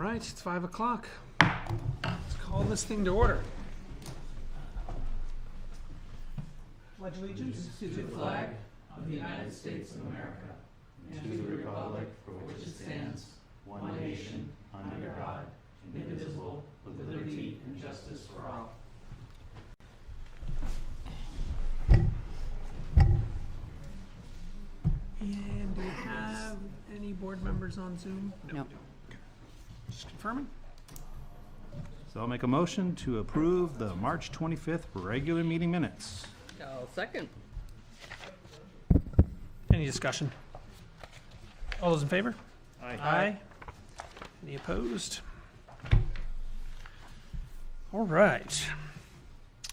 right, it's 5 o'clock. Let's call this thing to order. Pledge allegiance to the flag of the United States of America and to the republic for which it stands, one nation, under God, indivisible, with liberty and justice for all. And do we have any board members on Zoom? No. Okay. Just confirming. So I'll make a motion to approve the March 25th regular meeting minutes. I'll second. Any discussion? All those in favor? Aye. Any opposed? All right.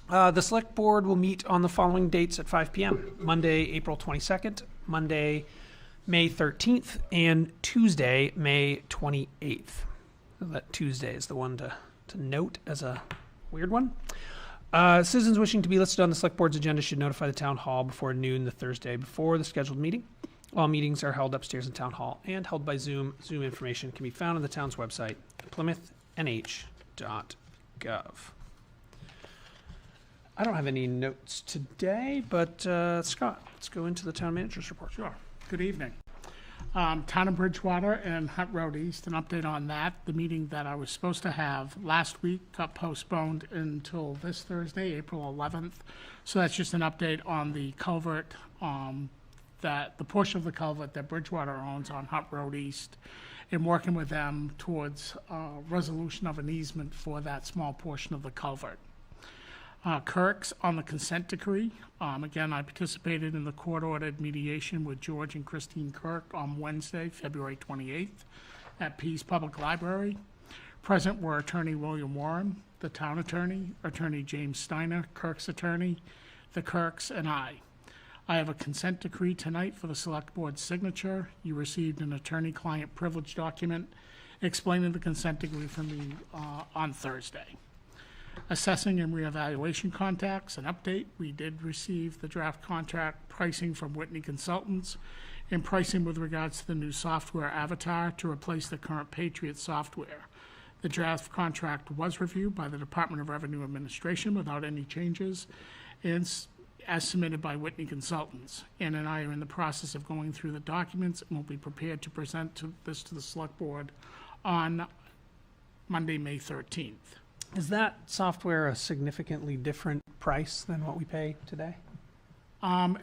The Select Board will meet on the following dates at 5 p.m. Monday, April 22nd, Monday, May 13th, and Tuesday, May 28th. So that Tuesday is the one to note as a weird one. Citizens wishing to be listed on the Select Board's agenda should notify the Town Hall before noon the Thursday before the scheduled meeting. All meetings are held upstairs in Town Hall and held by Zoom. Zoom information can be found on the town's website, plymouthnh.gov. I don't have any notes today, but Scott, let's go into the town manager's report. Sure. Good evening. Town of Bridgewater and Hunt Road East, an update on that. The meeting that I was supposed to have last week got postponed until this Thursday, April 11th. So that's just an update on the culvert, that the portion of the culvert that Bridgewater owns on Hunt Road East, and working with them towards resolution of an easement for that small portion of the culvert. Kirk's on the consent decree. Again, I participated in the court-ordered mediation with George and Christine Kirk on Wednesday, February 28th at Pease Public Library. Present were Attorney William Warren, the town attorney, Attorney James Steiner, Kirk's attorney, the Kirks, and I. I have a consent decree tonight for the Select Board's signature. You received an attorney-client privilege document explaining the consent decree from me on Thursday. Assessing and reevaluation contacts, an update. We did receive the draft contract pricing from Whitney Consultants and pricing with regards to the new software Avatar to replace the current Patriot software. The draft contract was reviewed by the Department of Revenue Administration without any changes and as submitted by Whitney Consultants. Ann and I are in the process of going through the documents and will be prepared to present this to the Select Board on Monday, May 13th. Is that software a significantly different price than what we pay today?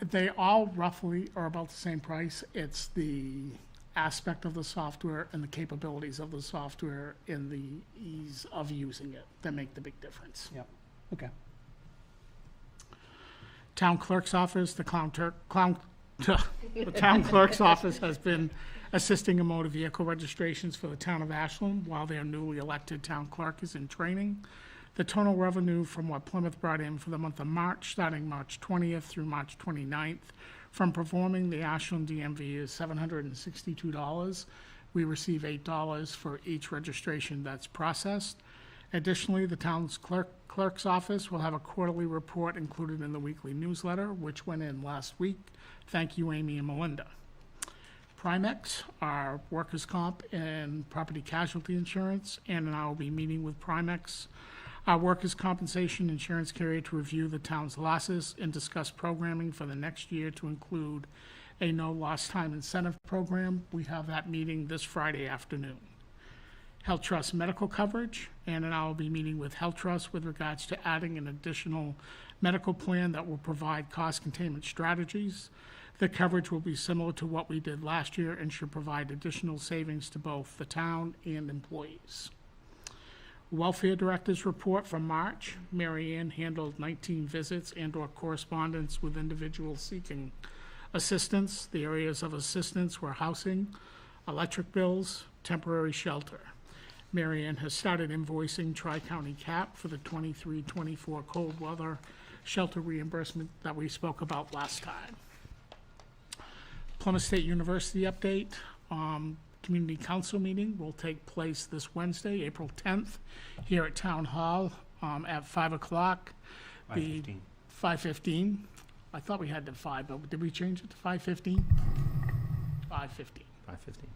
They all roughly are about the same price. It's the aspect of the software and the capabilities of the software and the ease of using it that make the big difference. Yep. Okay. Town clerk's office, the town clerk's office has been assisting in motor vehicle registrations for the town of Ashland while their newly elected town clerk is in training. The total revenue from what Plymouth brought in for the month of March, starting March 20th through March 29th, from performing the Ashland DMV is $762. We receive $8 for each registration that's processed. Additionally, the town's clerk's office will have a quarterly report included in the weekly newsletter, which went in last week. Thank you, Amy and Melinda. Primex, our workers' comp and property casualty insurance, Ann and I will be meeting with Primex, our workers' compensation insurance carrier, to review the town's losses and discuss programming for the next year to include a no lost time incentive program. We have that meeting this Friday afternoon. Health Trust medical coverage, Ann and I will be meeting with Health Trust with regards to adding an additional medical plan that will provide cost containment strategies. The coverage will be similar to what we did last year and should provide additional savings to both the town and employees. Welfare Director's report from March. Mary Ann handled 19 visits and/or correspondence with individuals seeking assistance. The areas of assistance were housing, electric bills, temporary shelter. Mary Ann has started invoicing Tri-County CAP for the 23-24 cold weather shelter reimbursement that we spoke about last time. Plymouth State University update. Community Council meeting will take place this Wednesday, April 10th, here at Town Hall at 5 o'clock. 5:15. 5:15. I thought we had to 5, but did we change it to 5:15? 5:15. 5:15.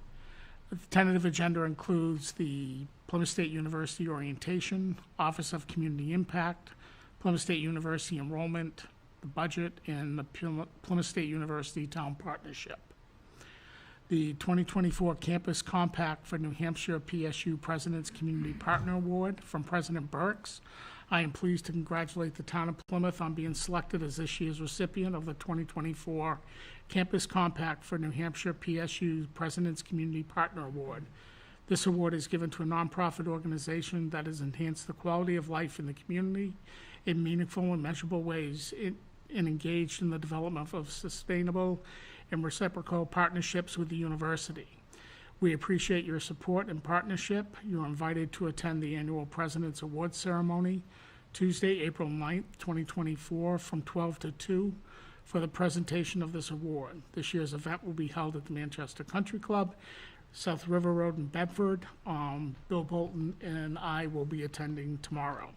The tentative agenda includes the Plymouth State University Orientation, Office of Community Impact, Plymouth State University Enrollment, the budget, and the Plymouth State University Town Partnership. The 2024 Campus Compact for New Hampshire PSU President's Community Partner Award from President Burks. I am pleased to congratulate the town of Plymouth on being selected as this year's recipient of the 2024 Campus Compact for New Hampshire PSU President's Community Partner Award. This award is given to a nonprofit organization that has enhanced the quality of life in the community in meaningful and measurable ways and engaged in the development of sustainable and reciprocal partnerships with the university. We appreciate your support and partnership. You are invited to attend the annual President's Awards Ceremony, Tuesday, April 9th, 2024, from 12 to 2 for the presentation of this award. This year's event will be held at the Manchester Country Club, South River Road in Bedford. Bill Bolton and I will be attending tomorrow.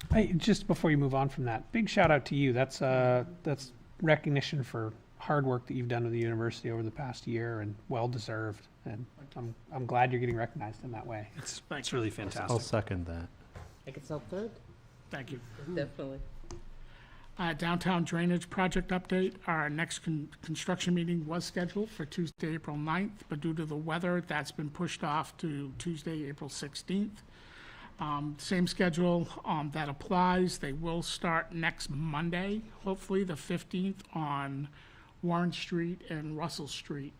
Hey, just before you move on from that, big shout out to you. That's recognition for hard work that you've done with the university over the past year, and well deserved. And I'm glad you're getting recognized in that way. It's really I'll fantastic. second that. I can sell third, Thank you. definitely. Downtown drainage project update. Our next construction meeting was scheduled for Tuesday, April 9th, but due to the weather, that's been pushed off to Tuesday, April 16th. Same schedule that applies. They will start next Monday, hopefully the 15th, on Warren Street and Russell Street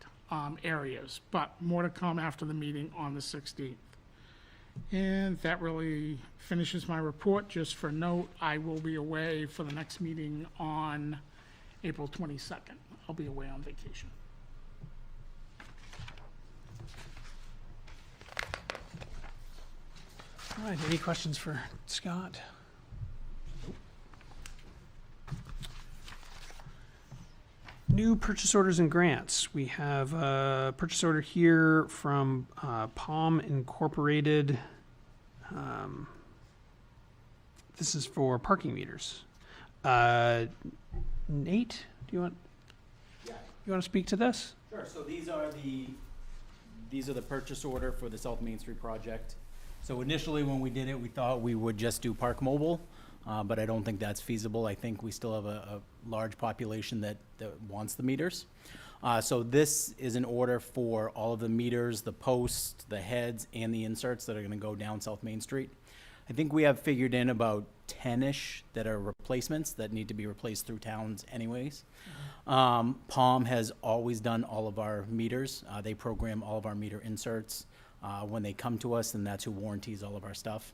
areas, but more to come after the meeting on the 16th. And that really finishes my report. Just for note, I will be away for the next meeting on April 22nd. I'll be away on vacation. All right, any questions for Scott? New purchase orders and grants. We have a purchase order here from Palm Incorporated. This is for parking meters. Nate, do you want to speak to this? Sure, so these are the purchase order for the South Main Street project. So initially, when we did it, we thought we would just do Park Mobile, but I don't think that's feasible. I think we still have a large population that wants the meters. So this is an order for all of the meters, the posts, the heads, and the inserts that are gonna go down South Main Street. I think we have figured in about 10-ish that are replacements that need to be replaced through towns anyways. Palm has always done all of our meters. They program all of our meter inserts when they come to us, and that's who warranties all of our stuff.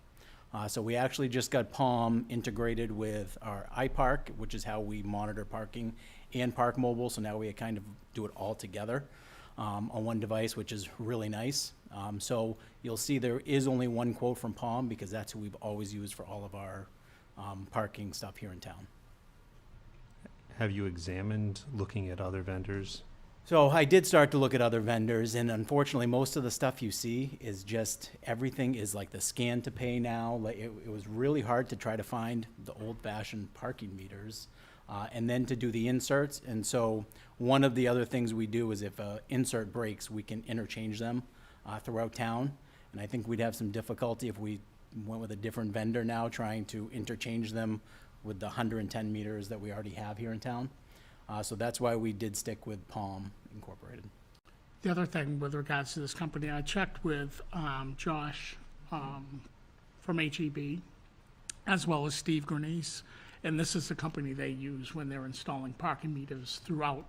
So we actually just got Palm integrated with our iPark, which is how we monitor parking, and Park Mobile, so now we kind of do it all together on one device, which is really nice. So you'll see there is only one quote from Palm because that's who we've always used for all of our parking stuff here in town. Have you examined looking at other vendors? So I did start to look at other vendors, and unfortunately, most of the stuff you see is just, everything is like the scan to pay now. Like it was really hard to try to find the old-fashioned parking meters, and then to do the inserts. And so one of the other things we do is if an insert breaks, we can interchange them throughout town. And I think we'd have some difficulty if we went with a different vendor now, trying to interchange them with the 110 meters that we already have here in town. So that's why we did stick with Palm Incorporated. The other thing with regards to this company, I checked with Josh from HEB, as well as Steve Grenice, and this is the company they use when they're installing parking meters throughout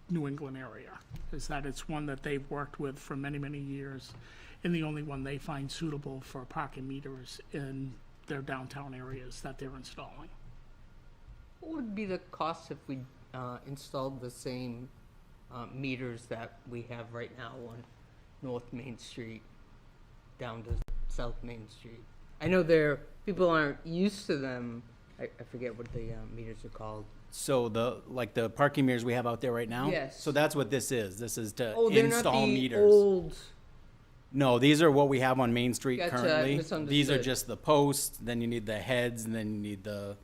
New England area, is that it's one that they've worked with for many, many years, and the only one they find suitable for parking meters in their downtown areas that they're installing. What would be the cost if we installed the same meters that we have right now on North Main Street down to South Main Street? I know people aren't used to them. I forget what the meters are called. So the parking meters we have out there right now? Yes. So that's what this is. This is to They're install not the meters. old. No, these are what we have on Main Street Gotcha, I currently. misunderstood. These are just the posts, then you need the heads, and then you need the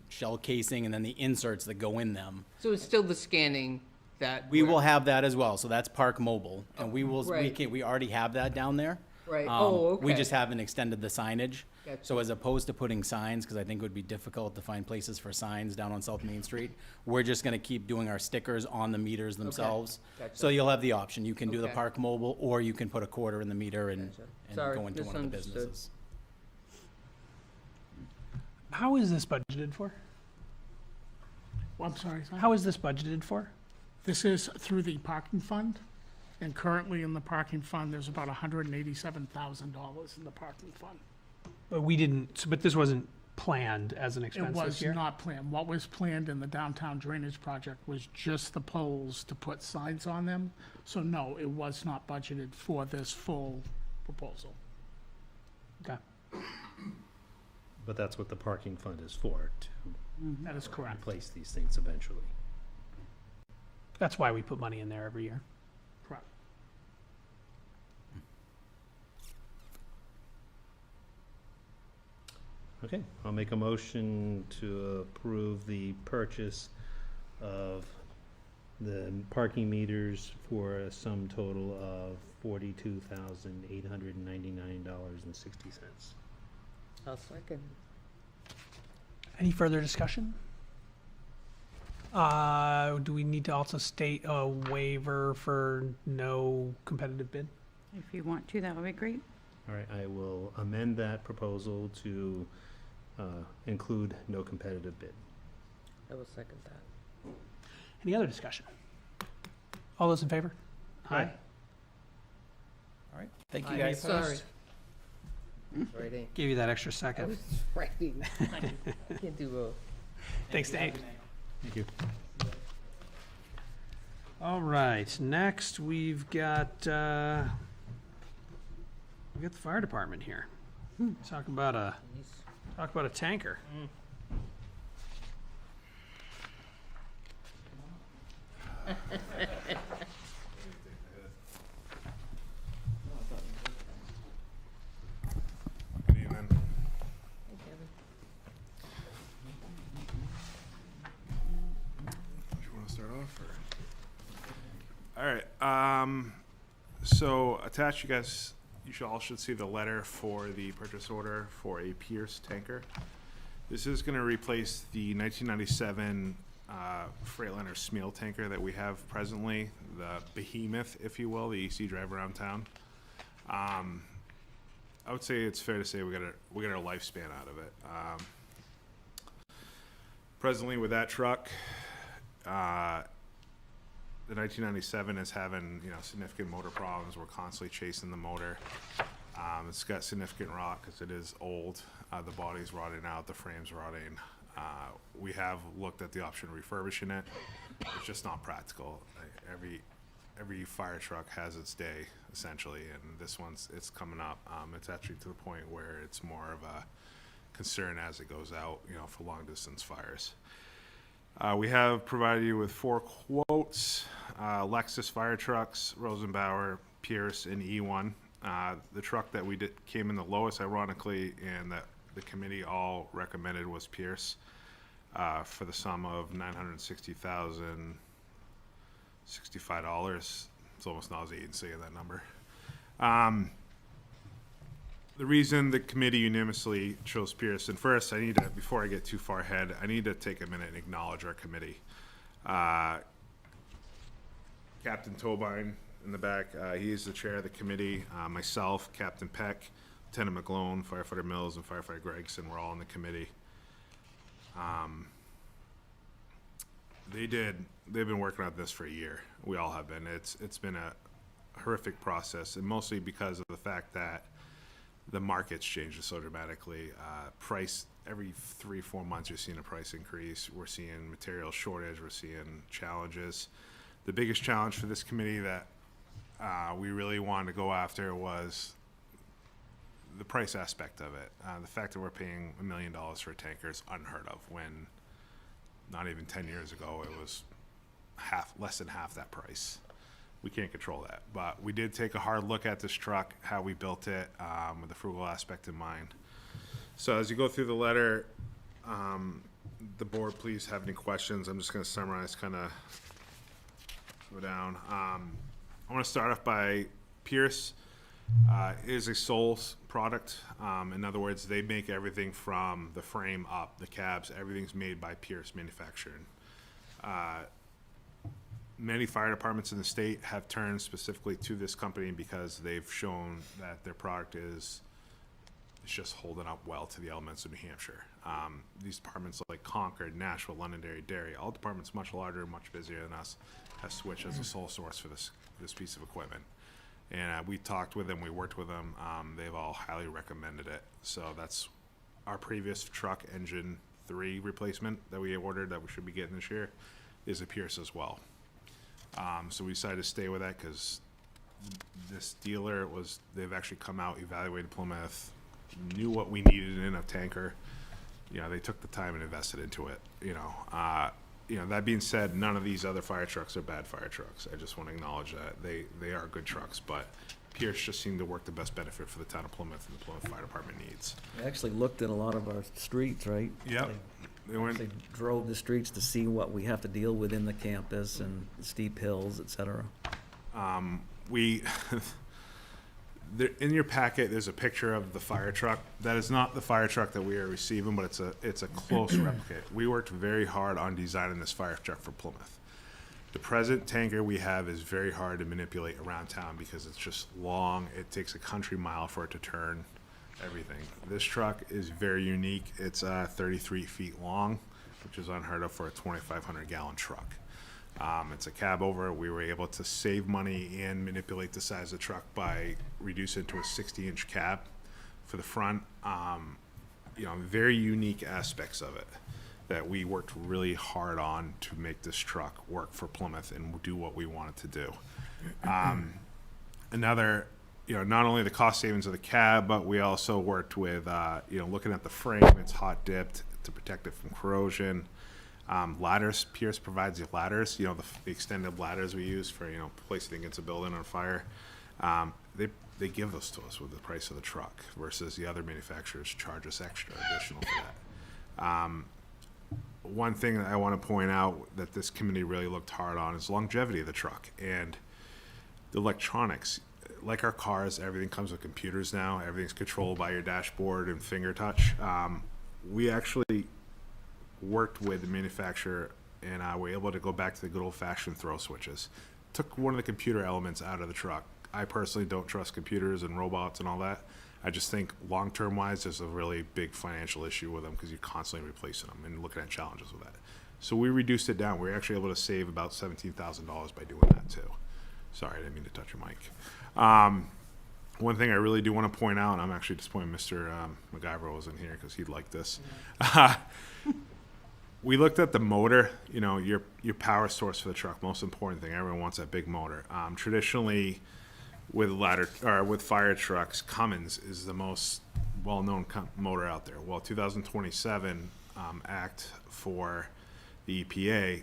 shell casing, and then the inserts that go in them. So it's still the scanning that We will have that as well, so that's Park Mobile, and we Right. already have that down there. Right. We Okay. just haven't extended the signage. Gotcha. So as opposed to putting signs, because I think it would be difficult to find places for signs down on South Main Street, we're just gonna keep doing our stickers on the meters themselves. Gotcha. So you'll have the option. You can do the Okay. Park Mobile, or you can put a quarter in the meter and Gotcha. Sorry, go into one of the misunderstood. businesses. How is this budgeted for? Well, I'm sorry, sir. How is this budgeted for? This is through the parking fund, and currently in the parking fund, there's about $187,000 in the parking fund. But we didn't, but this wasn't planned as an It expense this was year? not planned. What was planned in the downtown drainage project was just the poles to put signs on them. So no, it was not budgeted for this full proposal. Okay. But that's what the parking fund is for, to That is correct. replace these things eventually. That's why we put money in there every year. Correct. Okay, I'll make a motion to approve the purchase of the parking meters for a sum total of $42,899.60. I'll second. Any further discussion? Do we need to also state a waiver for no competitive bid? If you want to, that would be great. All right, I will amend that proposal to include no competitive bid. I will second that. Any other discussion? All those in favor? Aye. All right, thank you Aye. guys. Sorry. Writing. Gave you that extra I second. was writing. Can't do both. Thanks, Dave. Thank you. All right, next we've got the fire department here. Talk about a tanker. Good evening. Hey, Kevin. Do you want to start off, or? All right, so attached, you guys, all should see the letter for the purchase order for a Pierce tanker. This is gonna replace the 1997 Freightliner Smeal tanker that we have presently, the behemoth, if you will, that you see drive around town. I would say it's fair to say we got a lifespan out of it. Presently with that truck, the 1997 is having, significant motor problems. We're constantly chasing the motor. It's got significant rot because it is old. The body's rotting out, the frame's rotting. We have looked at the option of refurbishing it. It's just not practical. Every fire truck has its day, essentially, and this it's coming up. It's actually to the point where it's more of a concern as it goes out, for long distance fires. We have provided you with 4 quotes, Lexus fire trucks, Rosenbauer, Pierce, and E1. The truck that we came in the lowest, ironically, and that the committee all recommended was Pierce, for the sum of $960,065. It's almost nauseating saying that number. The reason the committee unanimously chose Pierce, and first before I get too far ahead, I need to take a minute and acknowledge our committee. Captain Tobine in the back, he is the chair of the committee. Myself, Captain Peck, Lieutenant McGlone, Firefighter Mills, and Firefighter Gregson were all in the committee. They've been working on this for a year. We all have been. It's been a horrific process, and mostly because of the fact that the market's changed so dramatically. Price, every 3-4 months you're seeing a price increase. We're seeing material shortage. We're seeing challenges. The biggest challenge for this committee that we really wanted to go after was the price aspect of it. The fact that we're paying $1 million for a tanker is unheard of, when not even 10 years ago it was less than half that price. We can't control that, but we did take a hard look at this truck, how we built it, with the frugal aspect in mind. So as you go through the letter, the board, please have any questions. I'm just going to summarize, kind of go down. I want to start off by Pierce. is a sole product. In other words, they make everything from the frame up, the cabs, everything's made by Pierce Manufacturing. Many fire departments in the state have turned specifically to this company because they've shown that their product is just holding up well to the elements of New Hampshire. These departments like Concord, Nashville, Londonderry, Derry, all departments much larger, much busier than us, have switched as a sole source for this piece of equipment. And we talked with them, we worked with them. They've all highly recommended it. So that's our previous truck engine 3 replacement that we ordered that we should be getting this year is a Pierce as well. So we decided to stay with that because this dealer they've actually come out, evaluated Plymouth, knew what we needed in a tanker. You know, they took the time and invested into it. That being said, none of these other fire trucks are bad fire trucks. I just want to acknowledge that they are good trucks, but Pierce just seemed to work the best benefit for the town of Plymouth and the Plymouth Fire Department needs. They actually looked at a lot of our streets, right? Yep. They went. They drove the streets to see what we have to deal with in the campus and steep hills, et cetera. In your packet, there's a picture of the fire truck. That is not the fire truck that we are receiving, but it's a close replicate. We worked very hard on designing this fire truck for Plymouth. The present tanker we have is very hard to manipulate around town because it's just long. It takes a country mile for it to turn everything. This truck is very unique. It's 33 feet long, which is unheard of for a 2,500 gallon truck. It's a cab over. We were able to save money and manipulate the size of the truck by reducing it to a 60-inch cab for the front. Very unique aspects of it that we worked really hard on to make this truck work for Plymouth and do what we wanted to do. Not only the cost savings of the cab, but we also worked with, looking at the frame. It's hot dipped to protect it from corrosion. Ladders, Pierce provides the ladders, the extended ladders we use for, placing against a building on fire. They give those to us with the price of the truck versus the other manufacturers charge us extra additional for that. One thing that I want to point out that this committee really looked hard on is longevity of the truck and the electronics. Like our cars, everything comes with computers now. Everything's controlled by your dashboard and finger touch. We actually worked with the manufacturer and were able to go back to the good old-fashioned throw switches. Took one of the computer elements out of the truck. I personally don't trust computers and robots and all that. I just think long-term wise, there's a really big financial issue with them because you're constantly replacing them and looking at challenges with that. So we reduced it down. We were actually able to save about $17,000 by doing that too. Sorry, I didn't mean to touch your mic. One thing I really do want to point out, and I'm actually disappointed Mr. MacGyver wasn't here because he'd like this. We looked at the motor, your power source for the truck. Most important thing, everyone wants that big motor. Traditionally, with fire trucks, Cummins is the most well-known motor out there. Well, 2027 act for the EPA,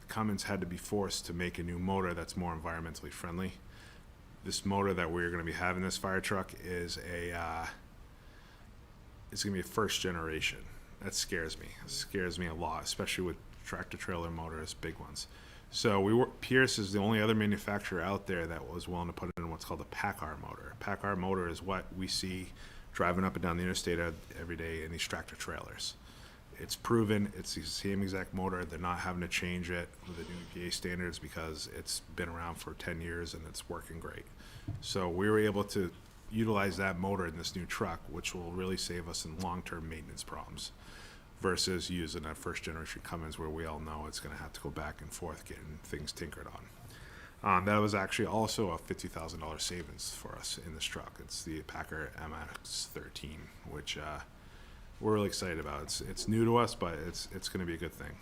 Cummins had to be forced to make a new motor that's more environmentally friendly. This motor that we're going to be having this fire truck is it's going to be a first generation. That scares me. It scares me a lot, especially with tractor trailer motors, big ones. So Pierce is the only other manufacturer out there that was willing to put in what's called a PACCAR motor. PACCAR motor is what we see driving up and down the interstate every day in these tractor trailers. It's proven. It's the same exact motor. They're not having to change it with the new EPA standards because it's been around for 10 years and it's working great. So we were able to utilize that motor in this new truck, which will really save us in long-term maintenance problems versus using that first generation Cummins where we all know it's going to have to go back and forth getting things tinkered on. That was actually also a $50,000 savings for us in this truck. It's the PACCAR MX-13, which we're really excited about. It's new to us, but it's going to be a good thing.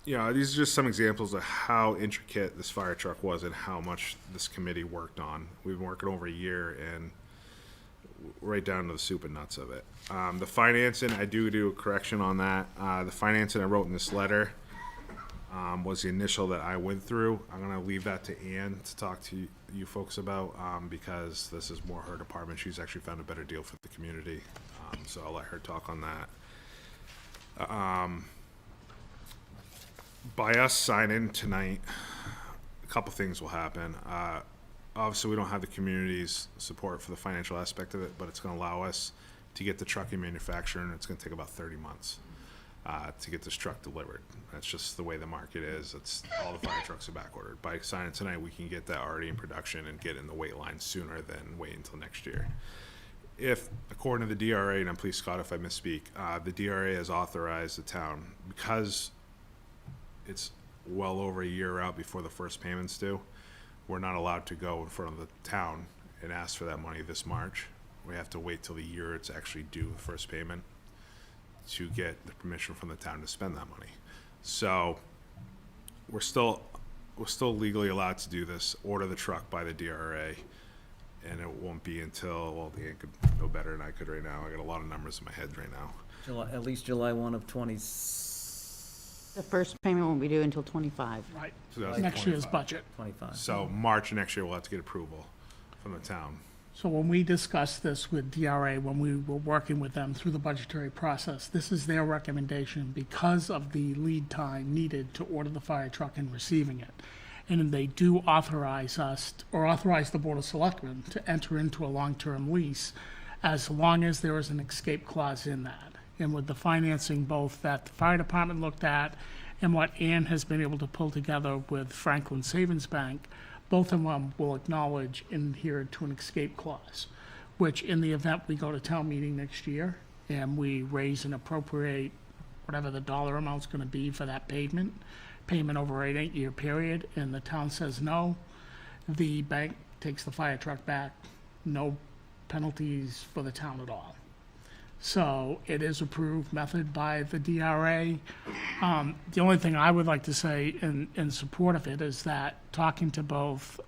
These are just some examples of how intricate this fire truck was and how much this committee worked on. We've been working over a year and right down to the soup and nuts of it. The financing, I do a correction on that. The financing I wrote in this letter was the initial that I went through. I'm going to leave that to Ann to talk to you folks about because this is more her department. She's actually found a better deal for the community, so I'll let her talk on that. By us signing tonight a couple things will happen. Obviously, we don't have the community's support for the financial aspect of it, but it's going to allow us to get the trucking manufacturer, and it's going to take about 30 months to get this truck delivered. That's just the way the market is. It's all the fire trucks are back ordered. By signing tonight, we can get that already in production and get in the wait line sooner than wait until next year. If, according to the DRA, and please, Scott, if I misspeak, the DRA has authorized the town, because it's well over a year out before the first payment's due, we're not allowed to go in front of the town and ask for that money this March. We have to wait till the year it's actually due, the first payment, to get the permission from the town to spend that money. So we're still legally allowed to do this, order the truck by the DRA, and it won't be until, well, Dan could know better than I could right now. I got a lot of numbers in my head right now. At least July 1 of 20. The first payment won't be due until 25. Right. 2025. Next year's budget. 25. So March next year, we'll have to get approval from the town. So when we discussed this with DRA, when we were working with them through the budgetary process, this is their recommendation because of the lead time needed to order the fire truck and receiving it. And they do authorize us, or authorize the Board of Selectmen to enter into a long-term lease as long as there is an escape clause in that. And with the financing both that the fire department looked at and what Ann has been able to pull together with Franklin Savings Bank, both of them will acknowledge and adhere to an escape clause, which in the event we go to town meeting next year and we raise and appropriate whatever the dollar amount's gonna be for that payment over an 8-year period, and the town says no, the bank takes the fire truck back, no penalties for the town at all. So it is approved method by the DRA. The only thing I would like to say in support of it is that, talking to both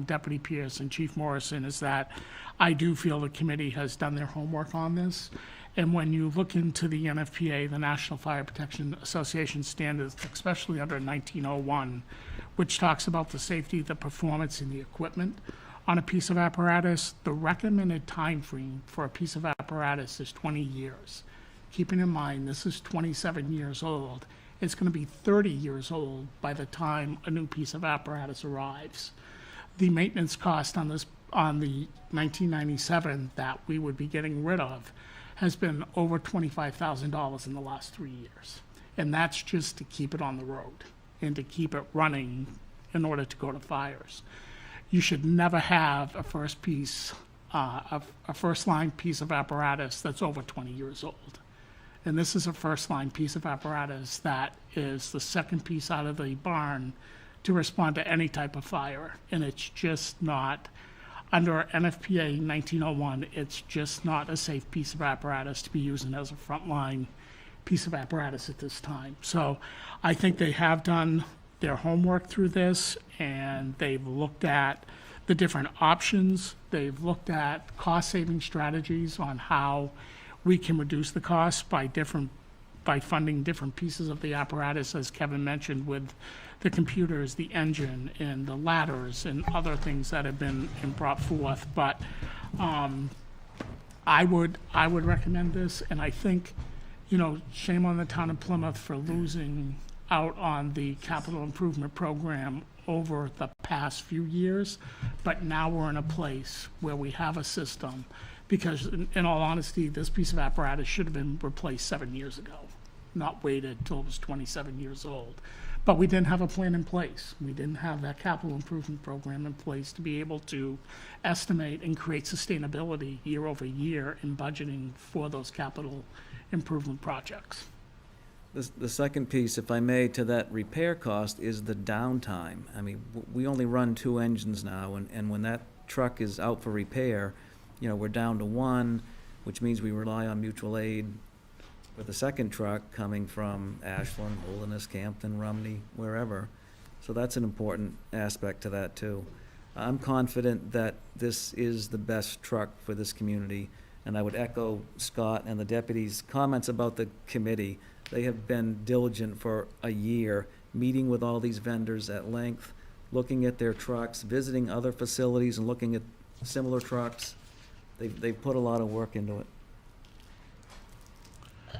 Deputy Pierce and Chief Morrison, is that I do feel the committee has done their homework on this. And when you look into the NFPA, the National Fire Protection Association standards, especially under 1901, which talks about the safety, the performance, and the equipment on a piece of apparatus, the recommended time frame for a piece of apparatus is 20 years. Keeping in mind, this is 27 years old. It's going to be 30 years old by the time a new piece of apparatus arrives. The maintenance cost on this, on the 1997 that we would be getting rid of, has been over $25,000 in the last 3 years. And that's just to keep it on the road and to keep it running in order to go to fires. You should never have a first line piece of apparatus that's over 20 years old. And this is a first line piece of apparatus that is the second piece out of the barn to respond to any type of fire. And it's just not, under NFPA 1901, it's just not a safe piece of apparatus to be using as a frontline piece of apparatus at this time. So I think they have done their homework through this, and they've looked at the different options. They've looked at cost-saving strategies on how we can reduce the costs by funding different pieces of the apparatus, as Kevin mentioned, with the computers, the engine, and the ladders, and other things that have been brought forth. But I would recommend this, and I think, shame on the town of Plymouth for losing out on the capital improvement program over the past few years, but now we're in a place where we have a system, because in all honesty, this piece of apparatus should have been replaced 7 years ago, not waited till it was 27 years old. But we didn't have a plan in place. We didn't have that capital improvement program in place to be able to estimate and create sustainability year over year in budgeting for those capital improvement projects. The second piece, if I may, to that repair cost is the downtime. I mean, we only run 2 engines now, and when that truck is out for repair, we're down to 1, which means we rely on mutual aid with the second truck coming from Ashland, Holderness, Campton, Rumney, wherever. So that's an important aspect to that, too. I'm confident that this is the best truck for this community, and I would echo Scott and the deputy's comments about the committee. They have been diligent for a year, meeting with all these vendors at length, looking at their trucks, visiting other facilities and looking at similar trucks. They've put a lot of work into it.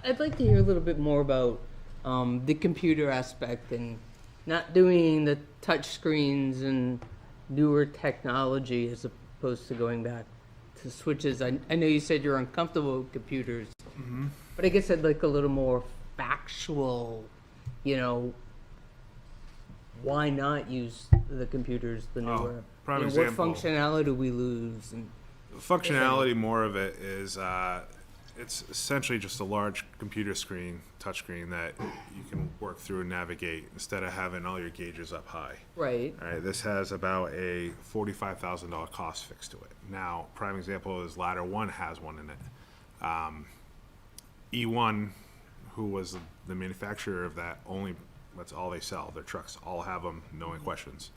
I'd like to hear a little bit more about the computer aspect and not doing the touch screens and newer technology as opposed to going back to switches. I know you said you're uncomfortable with computers, but I guess I'd like a little more factual, why not use the computers, the newer? prime What example. functionality do we lose? And Functionality, more of it is, it's essentially just a large computer screen, touchscreen that you can work through and navigate instead of having all your gauges up high. right. All right, this has about a $45,000 cost fixed to it. Now, prime example is Ladder 1 has one in it. E1, who was the manufacturer of that, that's all they sell. Their trucks all have them, no questions.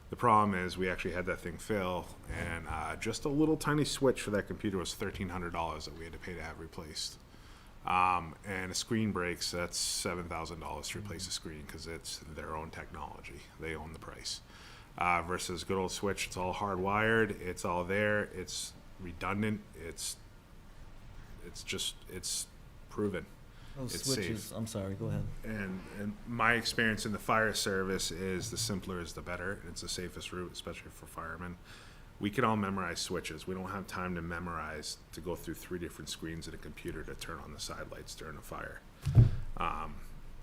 The problem is we actually had that thing fail, and just a little tiny switch for that computer was $1,300 that we had to pay to have replaced. And a screen breaks, that's $7,000 to replace a screen because it's their own technology. They own the price. Versus good old switch, it's all hardwired, it's all there, it's redundant, it's proven. Those It's switches, safe. I'm sorry, go ahead. And my experience in the fire service is the simpler is the better. It's the safest route, especially for firemen. We can all memorize switches. We don't have time to memorize to go through 3 different screens in a computer to turn on the side lights during a fire.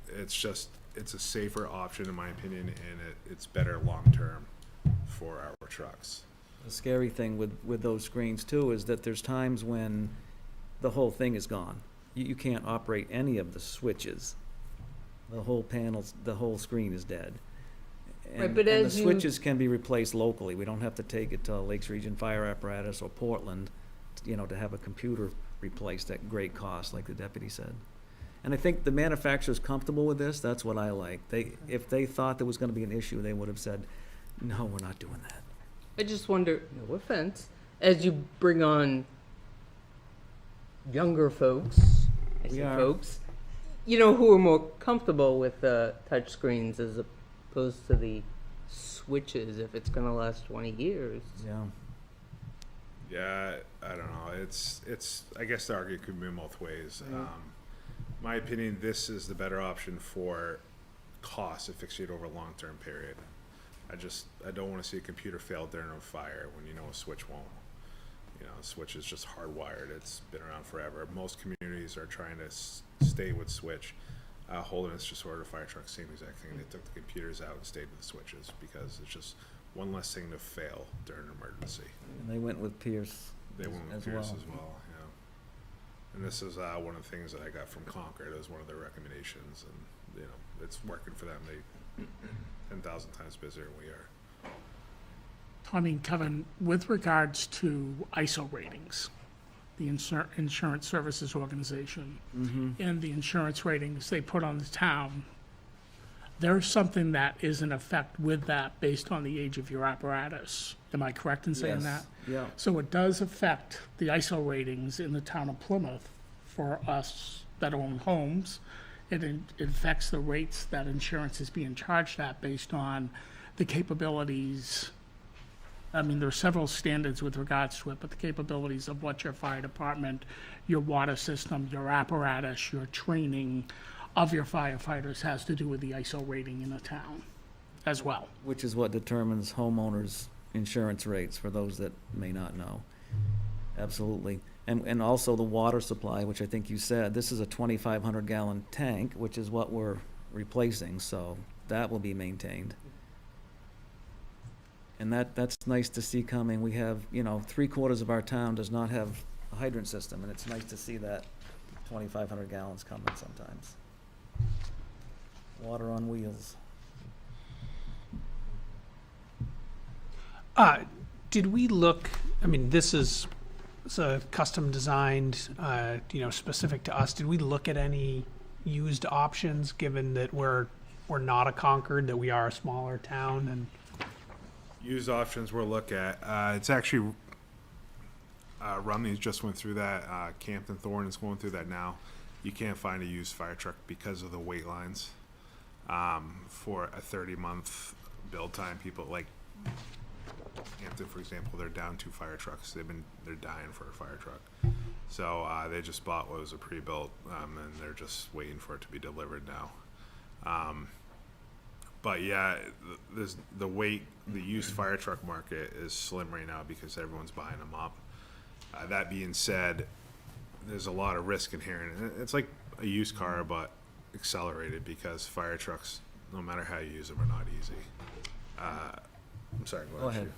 It's a safer option in my opinion, and it's better long-term for our trucks. The scary thing with those screens too is that there's times when the whole thing is gone. You can't operate any of the switches. The whole panels, the whole screen is dead. Right, but and as the you- switches can be replaced locally. We don't have to take it to Lakes Region Fire Apparatus or Portland, to have a computer replaced at great cost, like the deputy said. And I think the manufacturer's comfortable with this. That's what I like. If they thought there was gonna be an issue, they would have said, no, we're not doing that. I just wonder, no offense, as you bring on younger folks, We are. folks, who are more comfortable with touch screens as opposed to the switches if it's going to last 20 years. Yeah. Yeah, I don't know. It's. I guess the argument could be both ways. My opinion, this is the better option for cost if fixed it over a long-term period. I don't want to see a computer fail during a fire when a switch won't. Switch is just hardwired. It's been around forever. Most communities are trying to stay with switch. Holderness just ordered a fire truck, same exact thing. They took the computers out and stayed with the switches because it's just one less thing to fail during an emergency. And they went with Pierce. They went with as Pierce well. as well, yeah. And this is one of the things that I got from Concord. It was one of their recommendations, and it's working for them. They 10,000 times busier than we are. Kevin, with regards to ISO ratings, the Insurance Services Organization, and the insurance ratings they put on the town, there's something that is in effect with that based on the age of your apparatus. Am I correct in saying that? Yeah. So it does affect the ISO ratings in the town of Plymouth for us that own homes. It affects the rates that insurance is being charged at based on the capabilities. I mean, there are several standards with regards to it, but the capabilities of what your fire department, your water system, your apparatus, your training of your firefighters has to do with the ISO rating in the town as well. Which is what determines homeowners' insurance rates, for those that may not know. Absolutely. And also the water supply, which I think you said, this is a 2,500 gallon tank, which is what we're replacing, so that will be maintained. And that's nice to see coming. We have, 3/4 of our town does not have a hydrant system, and it's nice to see that 2,500 gallons coming sometimes. Water on wheels. Did we look, this is it's a custom designed, specific to us. Did we look at any used options, given that we're not a Concord, that we are a smaller town? And Used options we'll look at. It's actually Rumney's just went through that. Campton Thorne is going through that now. You can't find a used fire truck because of the wait lines for a 30-month build time. People like Hampton, for example, they're down 2 fire trucks. They're dying for a fire truck. So they just bought what was a pre-built, and they're just waiting for it to be delivered now. But yeah, the used fire truck market is slim right now because everyone's buying them up. That being said, there's a lot of risk inherent. It's like a used car, but accelerated, because fire trucks, no matter how you use them, are not easy. I'm sorry, Go ahead.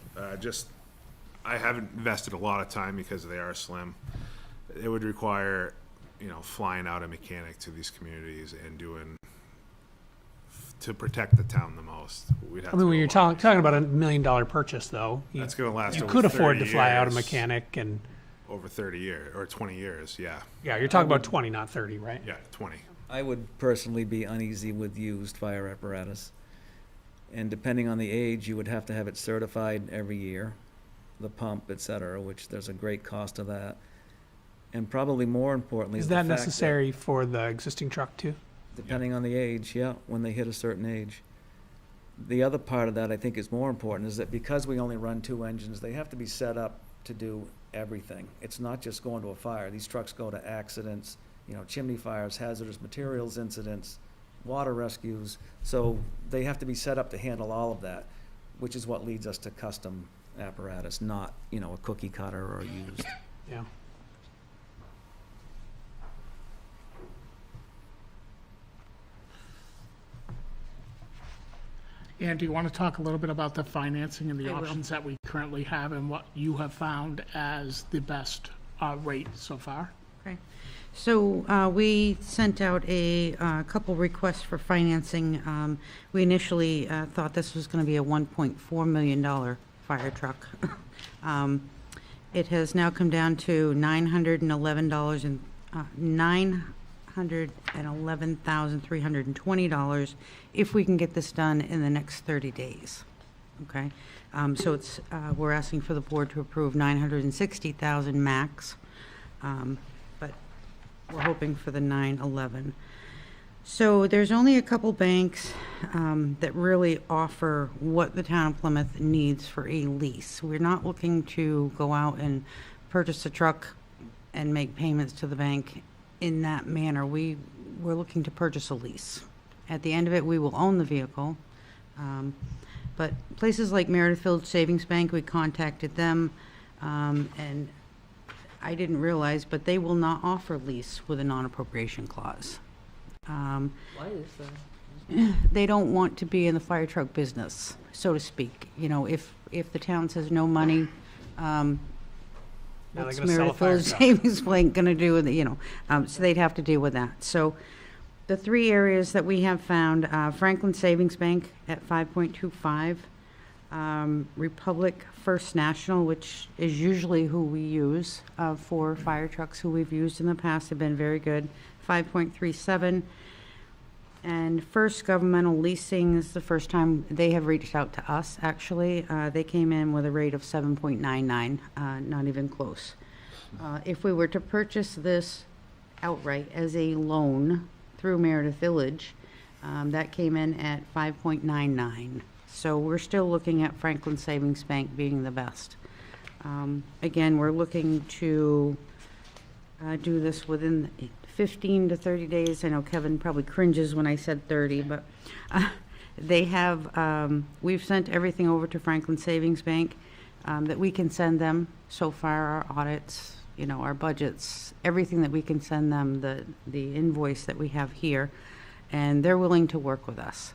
I haven't invested a lot of time because they are slim. It would require, flying out a mechanic to these communities and doing to protect the town the most. We'd have I mean, to when go you're a lot. talking about $1 million purchase, though, That's going to last. you over could afford 30 to fly out a years. mechanic, and Over 30 years or 20 years. Yeah, yeah, you're talking about 20, not 30, right? yeah, 20. I would personally be uneasy with used fire apparatus. And depending on the age, you would have to have it certified every year, the pump, et cetera, which there's a great cost of that. And probably more importantly Is the that fact necessary for the existing truck too? depending on the age, yeah, when they hit a certain age. The other part of that I think is more important is that because we only run 2 engines, they have to be set up to do everything. It's not just going to a fire. These trucks go to accidents, chimney fires, hazardous materials incidents, water rescues. So they have to be set up to handle all of that, which is what leads us to custom apparatus, not, a cookie cutter or used. Yeah. And do you want to talk a little bit about the financing and the I will. options that we currently have and what you have found as the best rate so far? Okay. So we sent out a couple requests for financing. We initially thought this was going to be a $1.4 million fire truck. It has now come down to $911,320 if we can get this done in the next 30 days. Okay? So it's, we're asking for the board to approve $960,000 max. But we're hoping for the 911. So there's only a couple banks that really offer what the town of Plymouth needs for a lease. We're not looking to go out and purchase a truck and make payments to the bank in that manner. We're looking to purchase a lease. At the end of it, we will own the vehicle. But places like Meredith Village Savings Bank, we contacted them, and I didn't realize, but they will not offer lease with a non-appropriation clause. Why is that? They don't want to be in the fire truck business, so to speak. If the town says no money, Now they're what's gonna sell a Meredith fire Village truck. Savings Bank gonna do with it, so they'd have to deal with that. So the 3 areas that we have found, Franklin Savings Bank at 5.25, Republic First National, which is usually who we use for fire trucks, who we've used in the past, have been very good, 5.37. And First Governmental Leasing is the first time they have reached out to us, actually. They came in with a rate of 7.99, not even close. If we were to purchase this outright as a loan through Meredith Village, that came in at 5.99. So we're still looking at Franklin Savings Bank being the best. Again, we're looking to do this within 15 to 30 days. I know Kevin probably cringes when I said 30, but they have, we've sent everything over to Franklin Savings Bank that we can send them so far, our audits, our budgets, everything that we can send them, the invoice that we have here, and they're willing to work with us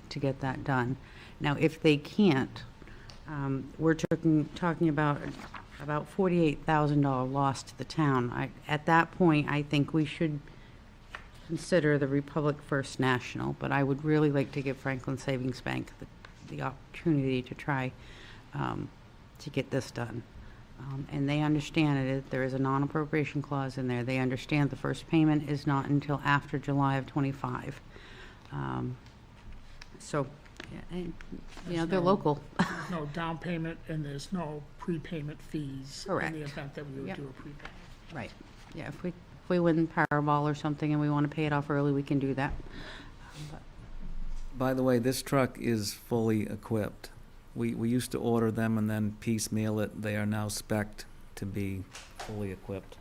to get that done. Now, if they can't, we're talking about $48,000 loss to the town. At that point, I think we should consider the Republic First National, but I would really like to give Franklin Savings Bank the opportunity to try to get this done. And they understand it. There is a non-appropriation clause in there. They understand the first payment is not until after July of '25. So, and, they're local. There's no down payment and there's no prepayment fees in Correct. the event that we would Yep. do a prepayment. Right. Yeah, if we win Powerball or something and we want to pay it off early, we can do that. By the way, this truck is fully equipped. We used to order them and then piecemeal it. They are now spec'd to be fully equipped.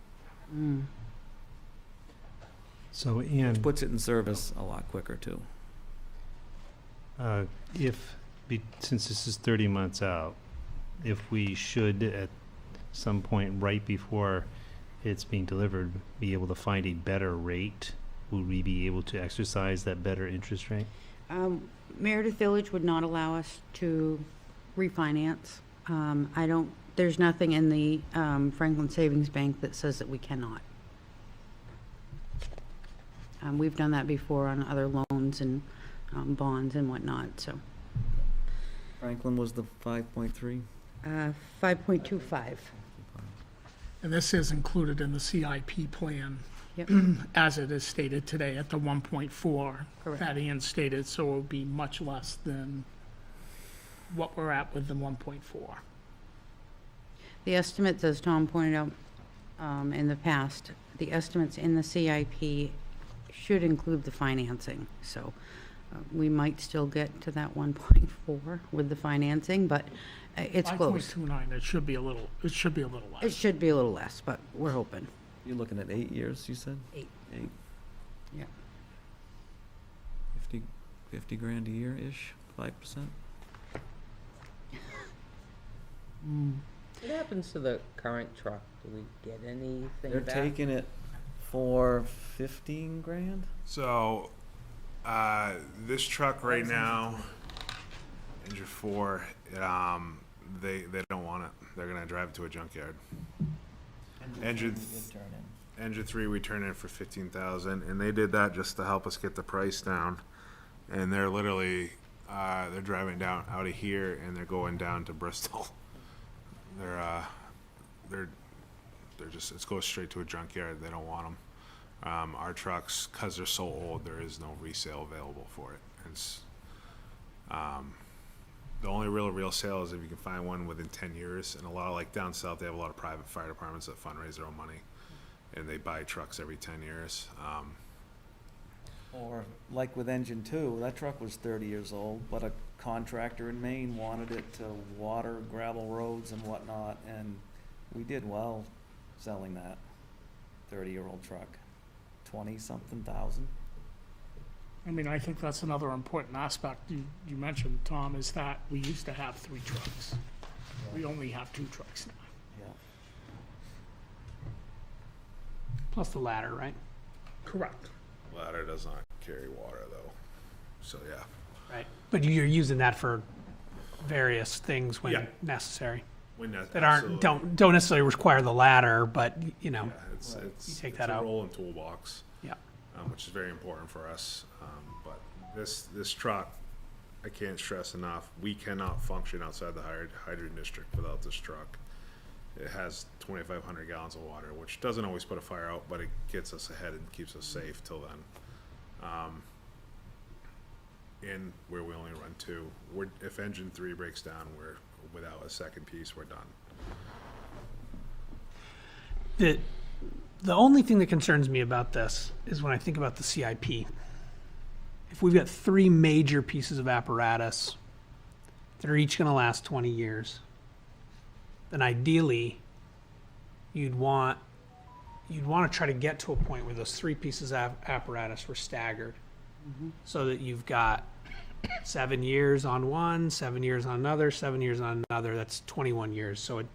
So, Which Ann, puts it in service a lot quicker, too. Since this is 30 months out, if we should at some point right before it's being delivered be able to find a better rate, would we be able to exercise that better interest rate? Meredith Village would not allow us to refinance. There's nothing in the Franklin Savings Bank that says that we cannot. We've done that before on other loans and bonds and whatnot, so. Franklin was the 5.3. 5.25. And this is included in the CIP plan, Yep. as it is stated today at the 1.4 Correct. that Ian stated, so it will be much less than what we're at with the 1.4. The estimates, as Tom pointed out in the past, the estimates in the CIP should include the financing. So we might still get to that 1.4 with the financing, but it's close. 5.29, it should be a little It less. should be a little less, but we're hoping. You're looking at 8 years, you said? 8. 8. Yeah. 50 grand a year-ish, 5%? What happens to the current truck? Do we get anything They're back? taking it for 15 grand? So, this truck right now, engine 4, they don't want it. They're gonna drive it to a junkyard. Engine 3 we turn in for 15,000, and they did that just to help us get the price down. And they're literally they're driving down out of here and they're going down to Bristol. They're just, it goes straight to a junkyard. They don't want them. Our trucks, because they're so old, there is no resale available for it. It's the only real sale is if you can find one within 10 years. And a lot of, like down south, they have a lot of private fire departments that fundraise their own money, and they buy trucks every 10 years. Or like with engine 2, that truck was 30 years old, but a contractor in Maine wanted it to water gravel roads and whatnot, and we did well selling that 30-year-old truck. 20-something thousand. I mean, I think that's another important aspect you mentioned, Tom, is that we used to have 3 trucks. We only have 2 trucks now. Yeah. Plus the ladder, right? Correct. Ladder does not carry water though, so yeah. Right. But you're using that for various things when Yeah. necessary When that aren't don't necessarily require the ladder, but you know. Yeah, it's You take it's that a out. rolling toolbox. Yeah. Which is very important for us. But this truck, I can't stress enough, we cannot function outside the hydrant district without this truck. It has 2,500 gallons of water, which doesn't always put a fire out, but it gets us ahead and keeps us safe till then. And where we only run 2, if engine 3 breaks down, we're without a second piece, we're done. The only thing that concerns me about this is when I think about the CIP. If we've got 3 major pieces of apparatus that are each going to last 20 years, then ideally you'd want to try to get to a point where those 3 pieces of apparatus were staggered, so that you've got 7 years on one, 7 years on another, 7 years on another. That's 21 years. So at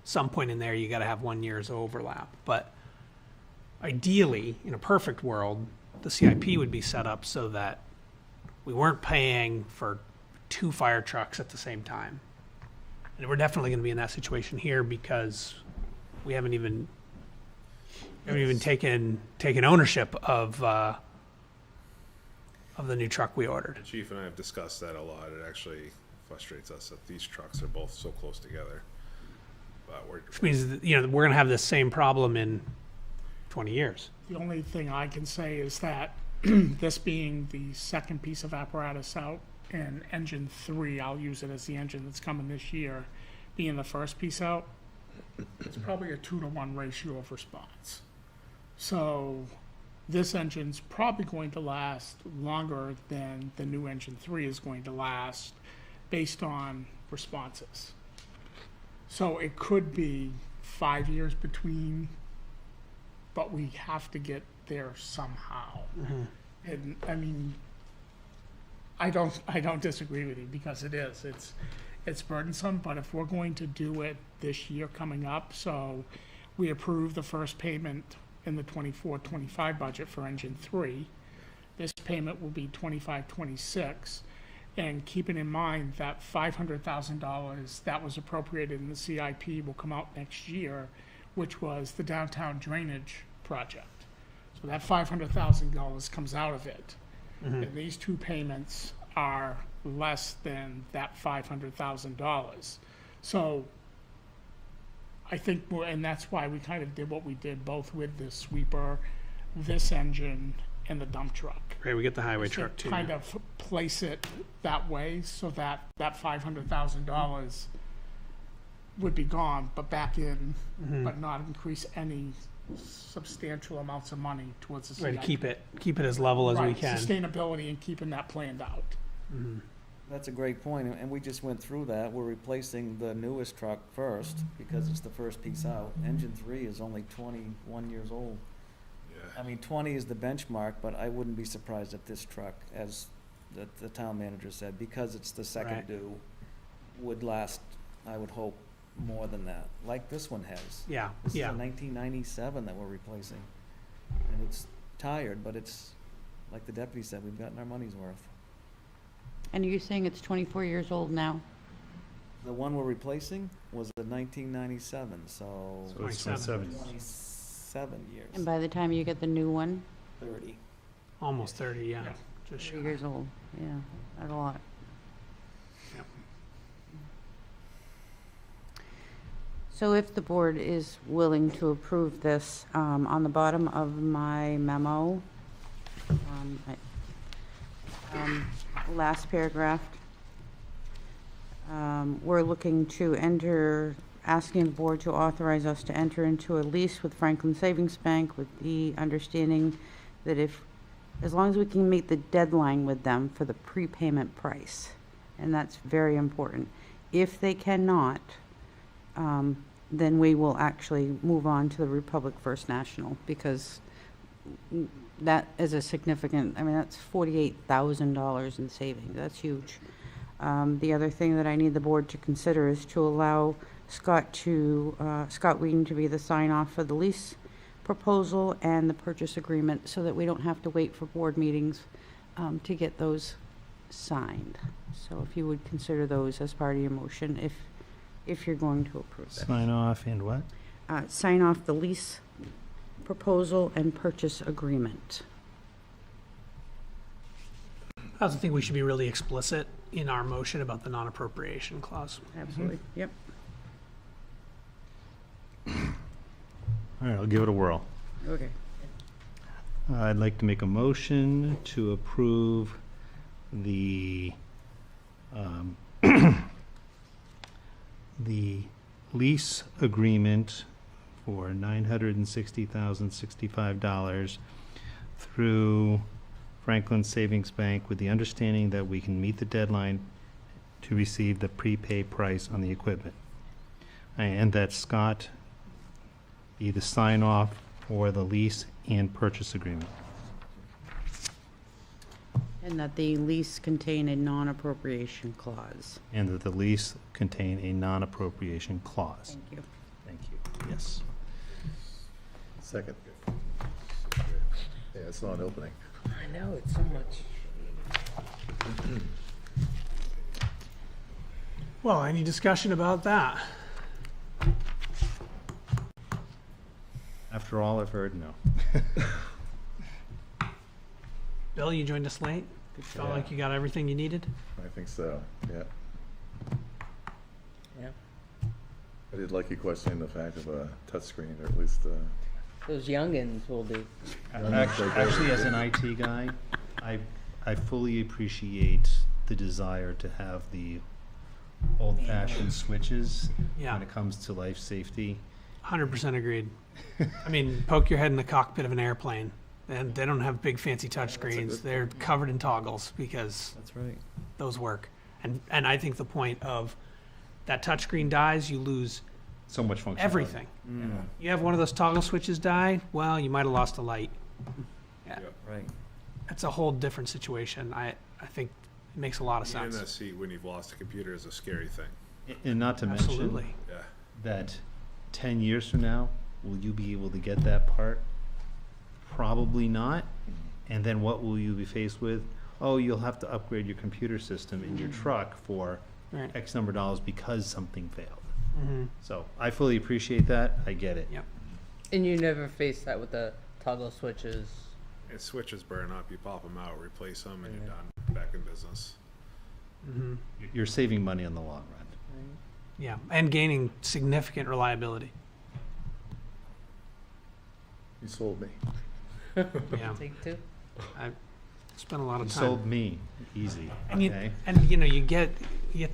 some point in there, you got to have 1 year's overlap. But ideally, in a perfect world, the CIP would be set up so that we weren't paying for 2 fire trucks at the same time. And we're definitely going to be in that situation here because we haven't even taken ownership of the new truck we ordered. The chief and I have discussed that a lot. It actually frustrates us that these trucks are both so close together. But Which means that, we're going to have this same problem in 20 years. The only thing I can say is that this being the second piece of apparatus out and engine 3, I'll use it as the engine that's coming this year, being the first piece out, it's probably a 2-to-1 ratio of response. So this engine's probably going to last longer than the new engine 3 is going to last based on responses. So it could be 5 years between, but we have to get there somehow. And I mean, I don't disagree with you, because it is. It's burdensome, but if we're going to do it this year coming up, so we approve the first payment in the 24-25 budget for engine 3. This payment will be 25-26. And keeping in mind that $500,000 that was appropriated in the CIP will come out next year, which was the downtown drainage project. So that $500,000 comes out of it. And these two payments are less than that $500,000. So I think, and that's why we kind of did what we did, both with the sweeper, this engine, and the dump truck. Right, we get the highway To truck too. kind of place it that way, so that that $500,000 would be gone, but back in, but not increase any substantial amounts of money towards the Right, CIP. to keep it as level as we Right, can. sustainability and keeping that planned out. That's a great point, and we just went through that. We're replacing the newest truck first, because it's the first piece out. Engine 3 is only 21 years old. Yeah. I mean, 20 is the benchmark, but I wouldn't be surprised if this truck, as the town manager said, because it's the second Right. due, would last, I would hope, more than that, like this one has. Yeah, This is yeah. a 1997 that we're replacing, and it's tired, but it's, like the deputy said, we've gotten our money's worth. And are you saying it's 24 years old now? The one we're replacing was a 1997, so So it's 27. 27. 27 years, And by the time you get the new one, 30. Almost 30, yeah. Yeah. Just 3 shy. years old, yeah, that's a lot. Yep. So if the board is willing to approve this, on the bottom of my memo, last paragraph, we're looking to asking the board to authorize us to enter into a lease with Franklin Savings Bank with the understanding that as long as we can meet the deadline with them for the prepayment price, and that's very important. If they cannot, then we will actually move on to the Republic First National, because that is a significant, I mean, that's $48,000 in savings. That's huge. The other thing that I need the board to consider is to allow Scott Whedon to be the sign-off for the lease proposal and the purchase agreement, so that we don't have to wait for board meetings to get those signed. So if you would consider those as part of your motion, if you're going to approve it. Sign off and what? Sign off the lease proposal and purchase agreement. I also think we should be really explicit in our motion about the non-appropriation clause. Absolutely, yep. All right, I'll give it a whirl. Okay. I'd like to make a motion to approve the, the lease agreement for $960,065 through Franklin Savings Bank, with the understanding that we can meet the deadline to receive the prepay price on the equipment. And that Scott be the sign-off for the lease and purchase agreement. And that the lease contain a non-appropriation clause. And that the lease contain a non-appropriation clause. Thank you. Thank you. Yes. Second. Yeah, it's not opening. I know, it's so much. Well, any discussion about that? After all I've heard, no. Bill, you joined us late? Felt Yeah. like you got everything you needed? I think so, yeah. Yeah. I did like you questioning the fact of a touchscreen, or at least, Those youngins will do. Actually, as an IT guy, I fully appreciate the desire to have the old-fashioned switches Yeah, when it comes to life safety. 100% agreed. I mean, poke your head in the cockpit of an airplane, and they don't have big fancy touch screens. They're covered in toggles because That's right. those work. And I think the point of that touchscreen dies, you lose So much functionality. everything. You have one of those toggle switches die, well, you might have lost a light. Right. It's a whole different situation. I think It makes a lot of Being in sense. that seat when you've lost a computer is a scary thing. And not to mention Absolutely. Yeah. that 10 years from now, will you be able to get that part? Probably not. And then what will you be faced with? Oh, you'll have to upgrade your computer system in your truck for Right. X number of dollars because something failed. Mm-hmm. So I fully appreciate that. I get it. Yep. And you never face that with the toggle switches. And switches burn up, you pop them out, replace them, and you're done. Back in business. Mm-hmm. You're saving money in the long run. Yeah, and gaining significant reliability. You sold me. Yeah, Take two. I spent a lot You of time. sold me. Easy. And you, Okay. and you know, you get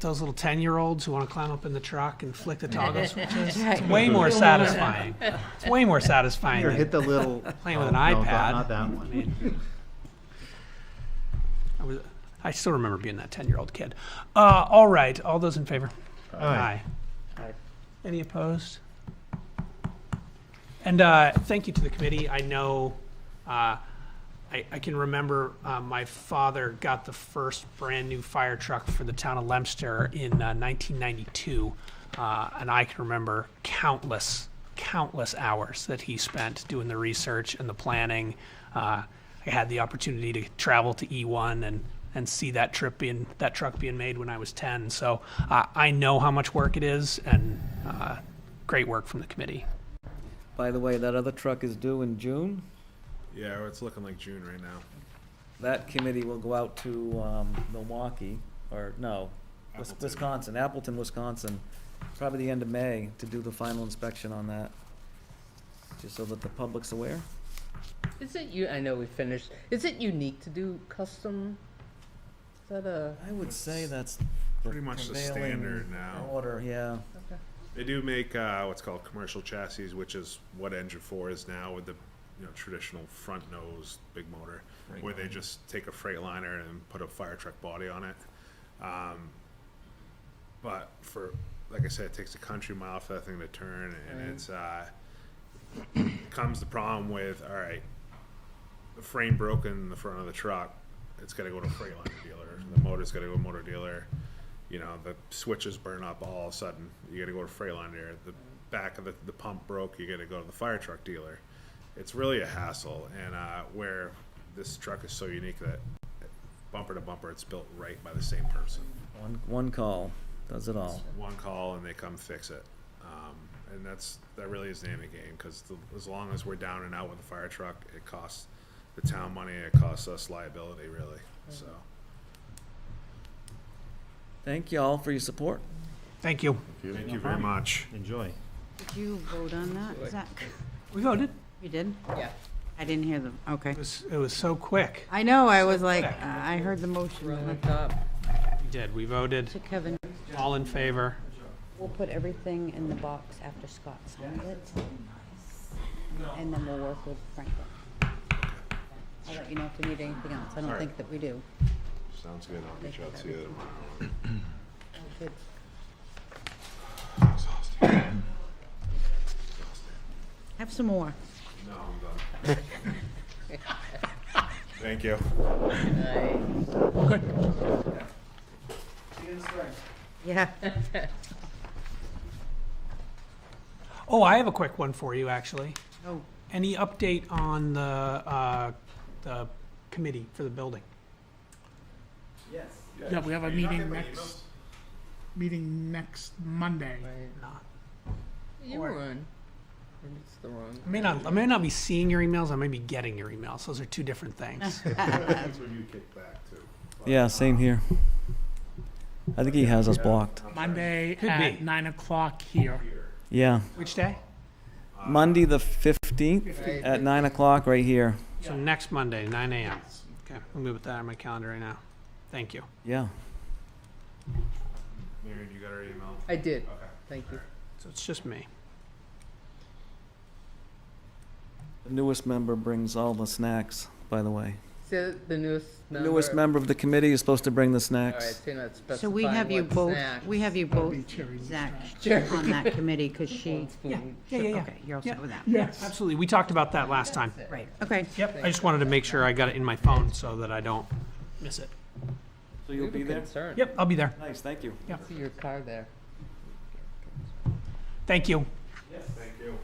those little 10-year-olds who want to climb up in the truck and flick the toggle switches. It's way more satisfying. It's way more satisfying Here, than hit the little. playing with an no, iPad. not that I one. mean, I still remember being that 10-year-old kid. All right, all those in favor? Aye. Aye. Any opposed? And thank you to the committee. I know, I can remember my father got the first brand-new fire truck for the town of Leominster in 1992. And I can remember countless hours that he spent doing the research and the planning. I had the opportunity to travel to E1 and see that truck being made when I was 10. So I know how much work it is, and great work from the committee. By the way, that other truck is due in June. Yeah, it's looking like June right now. That committee will go out to Milwaukee, or no, Appleton. Wisconsin, Appleton, Wisconsin, probably the end of May to do the final inspection on that, just so that the public's aware. Is it you? I know we finished. Is it unique to do custom? Is that a? I would say that's Pretty much the prevailing standard now. order, yeah. They do make what's called commercial chassis, which is what Engine 4 is now with the traditional front nose big motor, where they just take a Freightliner and put a fire truck body on it. But for, like I said, it takes a country mile for that thing to turn, and it's comes the problem with, all right, the frame broken in the front of the truck, it's got to go to a Freightliner dealer. The motor's got to go to a motor dealer. The switches burn up all of a sudden. You got to go to Freightliner. The back of the pump broke. You got to go to the fire truck dealer. It's really a hassle. And where this truck is so unique that bumper to bumper, it's built right by the same person. One call does it all. One call and they come fix it. And that really is the name of the game, because as long as we're down and out with the fire truck, it costs the town money. It costs us liability, really. So. Thank you all for your support. Thank you. Thank you very much. Enjoy. Did you vote on that, Zach? We voted. You did? Yeah. I didn't hear them, okay. It was so quick. I know, I was like, I heard the motion. Right on top. We did. We voted. So Kevin, All in favor. we'll put everything in the box after Scott signs it. And then we'll work with Franklin. I'll let you know if we need anything else. I don't think that we do. Sounds good. I'll reach out to you tomorrow. Good. Have some more. No, I'm done. Thank you. Yeah. Oh, I have a quick one for you, actually. Oh, Any update on the committee for the building? Yes. Yeah, we have a meeting next Monday. Right. Not. You Or- were on. And it's the wrong. I may not be seeing your emails. I may be getting your emails. Those are two different things. That's when you kick back too. Yeah, same here. I think he has us blocked. Monday Could at be. 9 o'clock here. Yeah. Which day? Monday the 15th at 9 o'clock right here. So next Monday, 9 a.m. Okay, I'm good with that on my calendar right now. Thank you. Yeah. Mary, you got our email? I did. Okay. Thank you. So it's just me. The newest member brings all the snacks, by the way. So the newest member. Newest member of the committee is supposed to bring the All right, snacks. so you're not specifying so we have you what both, snacks. we have you both, Zach, on that committee, because she, Yeah. okay, you're all set Yeah. with that? Yes. Absolutely. We talked about that last time. Right, okay. Yep. I just wanted to make sure I got it in my phone so that I don't miss it. So you'll be there? Concerned. Yep, I'll be there. Nice, thank you. Yeah. See your car there. Thank you. Yes, thank you.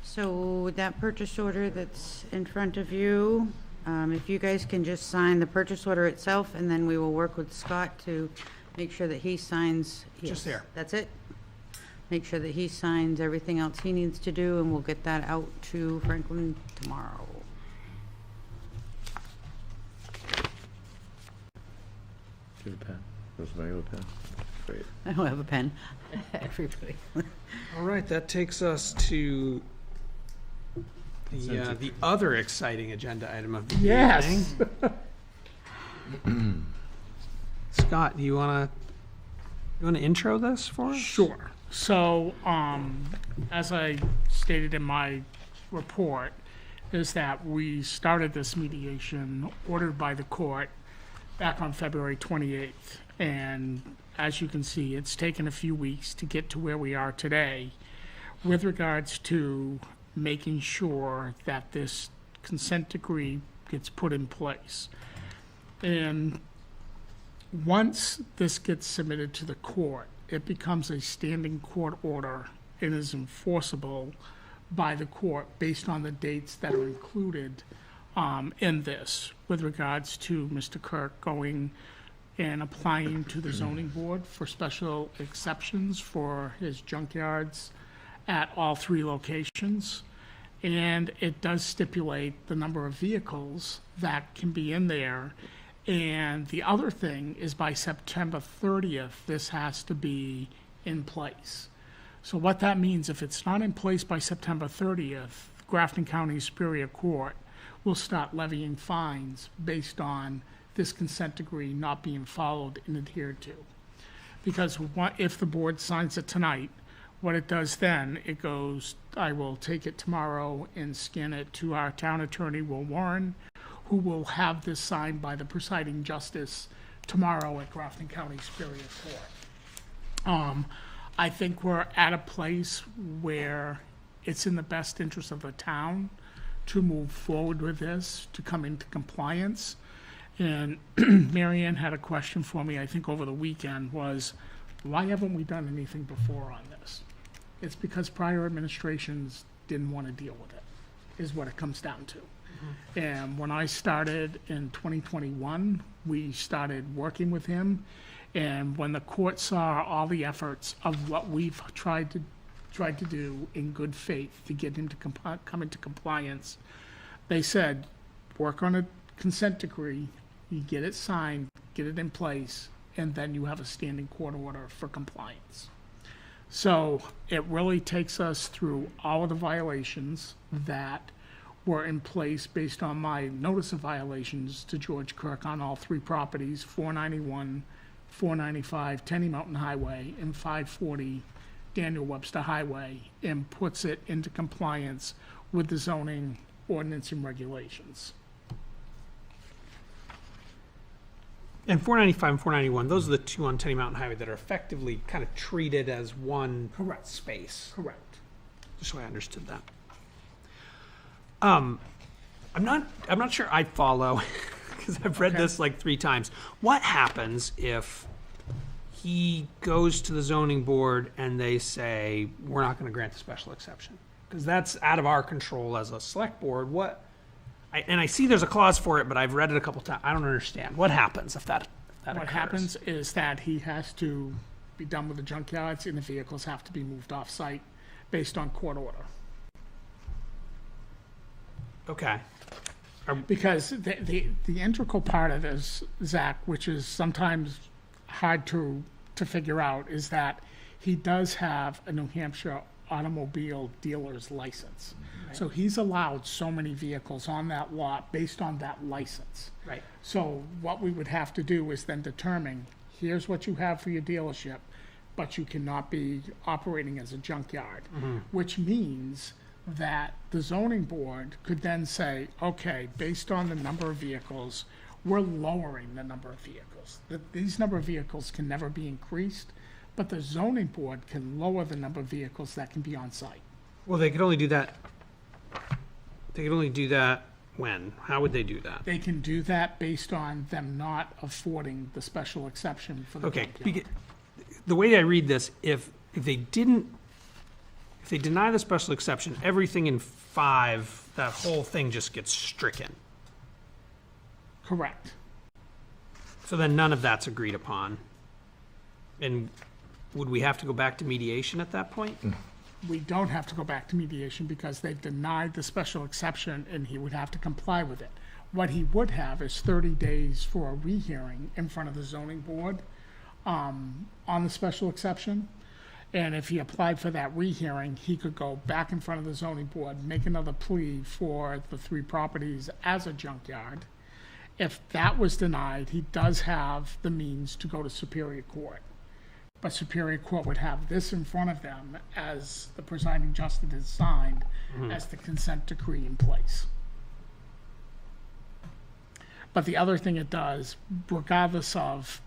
So that purchase order that's in front of you, if you guys can just sign the purchase order itself, and then we will work with Scott to make sure that he signs. Just there. That's it. Make sure that he signs everything else he needs to do, and we'll get that out to Franklin tomorrow. Do you have a pen? Rosemary, you have a pen? Great. I don't have a pen. Everybody. All right, that takes us to the other exciting agenda item of the Yes. evening. Scott, do you want to intro this for us? Sure. So, as I stated in my report, is that we started this mediation ordered by the court back on February 28th. And as you can see, it's taken a few weeks to get to where we are today with regards to making sure that this consent decree gets put in place. And once this gets submitted to the court, it becomes a standing court order and is enforceable by the court based on the dates that are included in this, with regards to Mr. Kirk going and applying to the zoning board for special exceptions for his junkyards at all 3 locations. And it does stipulate the number of vehicles that can be in there. And the other thing is by September 30th, this has to be in place. So what that means, if it's not in place by September 30th, Grafton County Superior Court will start levying fines based on this consent decree not being followed and adhered to. Because if the board signs it tonight, what it does then, it goes, I will take it tomorrow and scan it to our town attorney, Will Warren, who will have this signed by the presiding justice tomorrow at Grafton County Superior Court. I think we're at a place where it's in the best interest of the town to move forward with this, to come into compliance. And Marianne had a question for me, I think over the weekend, was why haven't we done anything before on this? It's because prior administrations didn't want to deal with it, is what it comes down to. And when I started in 2021, we started working with him. And when the court saw all the efforts of what we've tried to do in good faith to get him to come into compliance, they said, work on a consent decree, you get it signed, get it in place, and then you have a standing court order for compliance. So it really takes us through all of the violations that were in place based on my notice of violations to George Kirk on all 3 properties, 491, 495 Tenny Mountain Highway, and 540 Daniel Webster Highway, and puts it into compliance with the zoning ordinance and regulations. And 495 and 491, those are the 2 on Tenny Mountain Highway that are effectively kind of treated as one Correct. space. Correct. Just so I understood that. I'm not sure I follow because I've read this like 3 times. What happens if he goes to the zoning board and they say we're not going to grant the special exception? Because that's out of our control as a select board. I see there's a clause for it, but I've read it a couple times. I don't understand. What happens if that What occurs? happens is that he has to be done with the junkyards, and the vehicles have to be moved off-site based on court order. Okay. Because the integral part of this, Zach, which is sometimes hard to figure out, is that he does have a New Hampshire automobile dealer's license. So he's allowed so many vehicles on that lot based on that license. Right. So what we would have to do is then determine, here's what you have for your dealership, but you cannot be operating as a junkyard, which means that the zoning board could then say, okay, based on the number of vehicles, we're lowering the number of vehicles. These number of vehicles can never be increased, but the zoning board can lower the number of vehicles that can be on site. Well, they could only do that. They could only do that When? How would they do that? They can do that based on them not affording the special exception for the Okay, junkyard. the way I read this, if they deny the special exception, everything in 5, that whole thing just gets stricken. Correct. So then none of that's agreed upon. And would we have to go back to mediation at that point? We don't have to go back to mediation because they've denied the special exception and he would have to comply with it. What he would have is 30 days for a rehearing in front of the zoning board on the special exception. And if he applied for that rehearing, he could go back in front of the zoning board, make another plea for the 3 properties as a junkyard. If that was denied, he does have the means to go to Superior Court. But Superior Court would have this in front of them as the presiding justice has signed as the consent decree in place. But the other thing it does, regardless of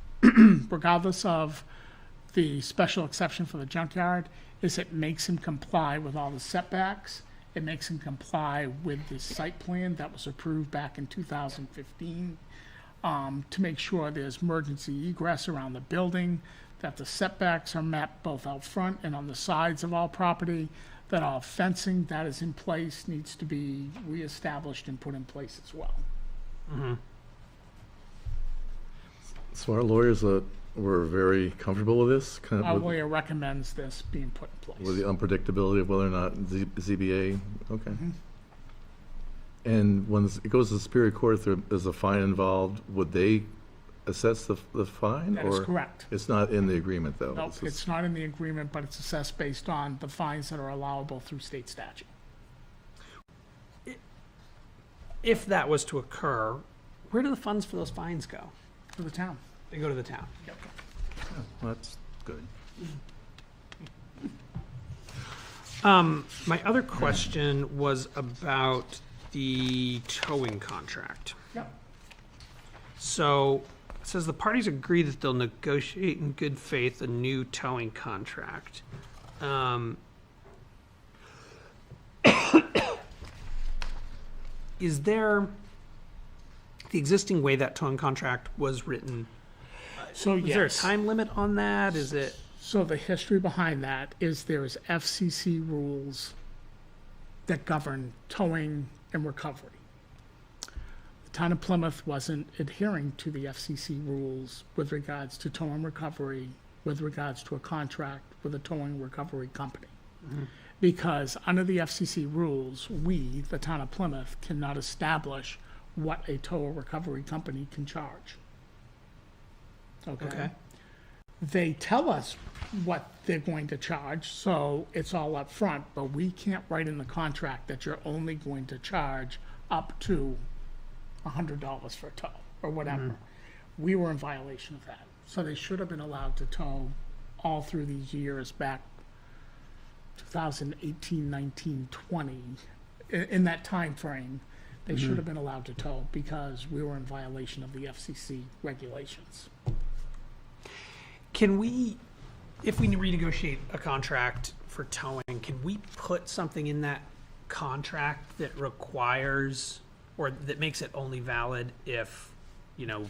the special exception for the junkyard, is it makes him comply with all the setbacks. It makes him comply with the site plan that was approved back in 2015 to make sure there's emergency egress around the building, that the setbacks are met both out front and on the sides of all property, that all fencing that is in place needs to be reestablished and put in place as well. So our lawyers were very comfortable with this, kind Our of lawyer recommends this being put in with the place. unpredictability of whether or not ZBA, okay. And when it goes to the Superior Court, if there's a fine involved, would they assess the fine? That is or correct. It's not in the agreement, though? No, it's not in the agreement, but it's assessed based on the fines that are allowable through state statute. If that was to occur, where do the funds for those fines go? For the town. They go to the town. Well, that's good. My other question was about the towing contract. Yep. So it says the parties agree that they'll negotiate in good faith a new towing contract. Is there, the existing way that towing contract was written, So is there a yes. time limit on that? Is it? So the history behind that is there's FCC rules that govern towing and recovery. The town of Plymouth wasn't adhering to the FCC rules with regards to tow and recovery, with regards to a contract with a towing recovery company. Because under the FCC rules, we, the town of Plymouth, cannot establish what a tow or recovery company can charge. Okay. They tell us what they're going to charge, so it's all up front. But we can't write in the contract that you're only going to charge up to $100 for a tow, or whatever. We were in violation of that. So they should have been allowed to tow all through these years back 2018, 19, 20. In that time frame, they should have been allowed to tow because we were in violation of the FCC regulations. Can we, if we renegotiate a contract for towing, can we put something in that contract that requires, or that makes it only valid if, you know,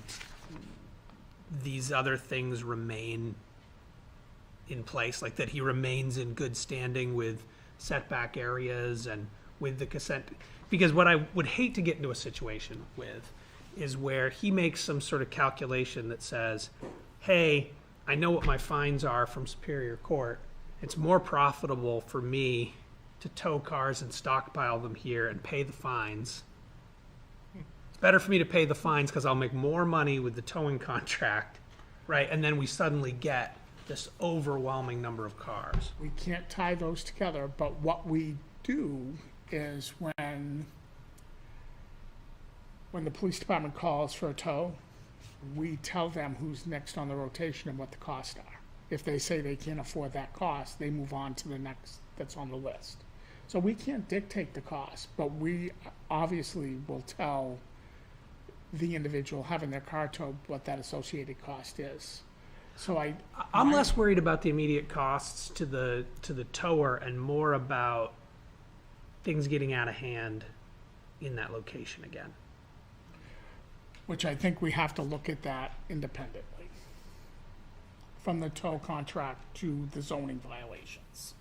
these other things remain in place, like that he remains in good standing with setback areas and with the consent? Because what I would hate to get into a situation with is where he makes some sort of calculation that says, hey, I know what my fines are from Superior Court. It's more profitable for me to tow cars and stockpile them here and pay the fines. It's better for me to pay the fines because I'll make more money with the towing contract, right? And then we suddenly get this overwhelming number of cars. We can't tie those together, but what we do is when the police department calls for a tow, we tell them who's next on the rotation and what the costs are. If they say they can't afford that cost, they move on to the next that's on the list. So we can't dictate the cost, but we obviously will tell the individual having their car towed what that associated cost is. So I'm less worried about the immediate costs to the tower and more about things getting out of hand in that location again. Which I think we have to look at that independently. From the tow contract to the zoning violations.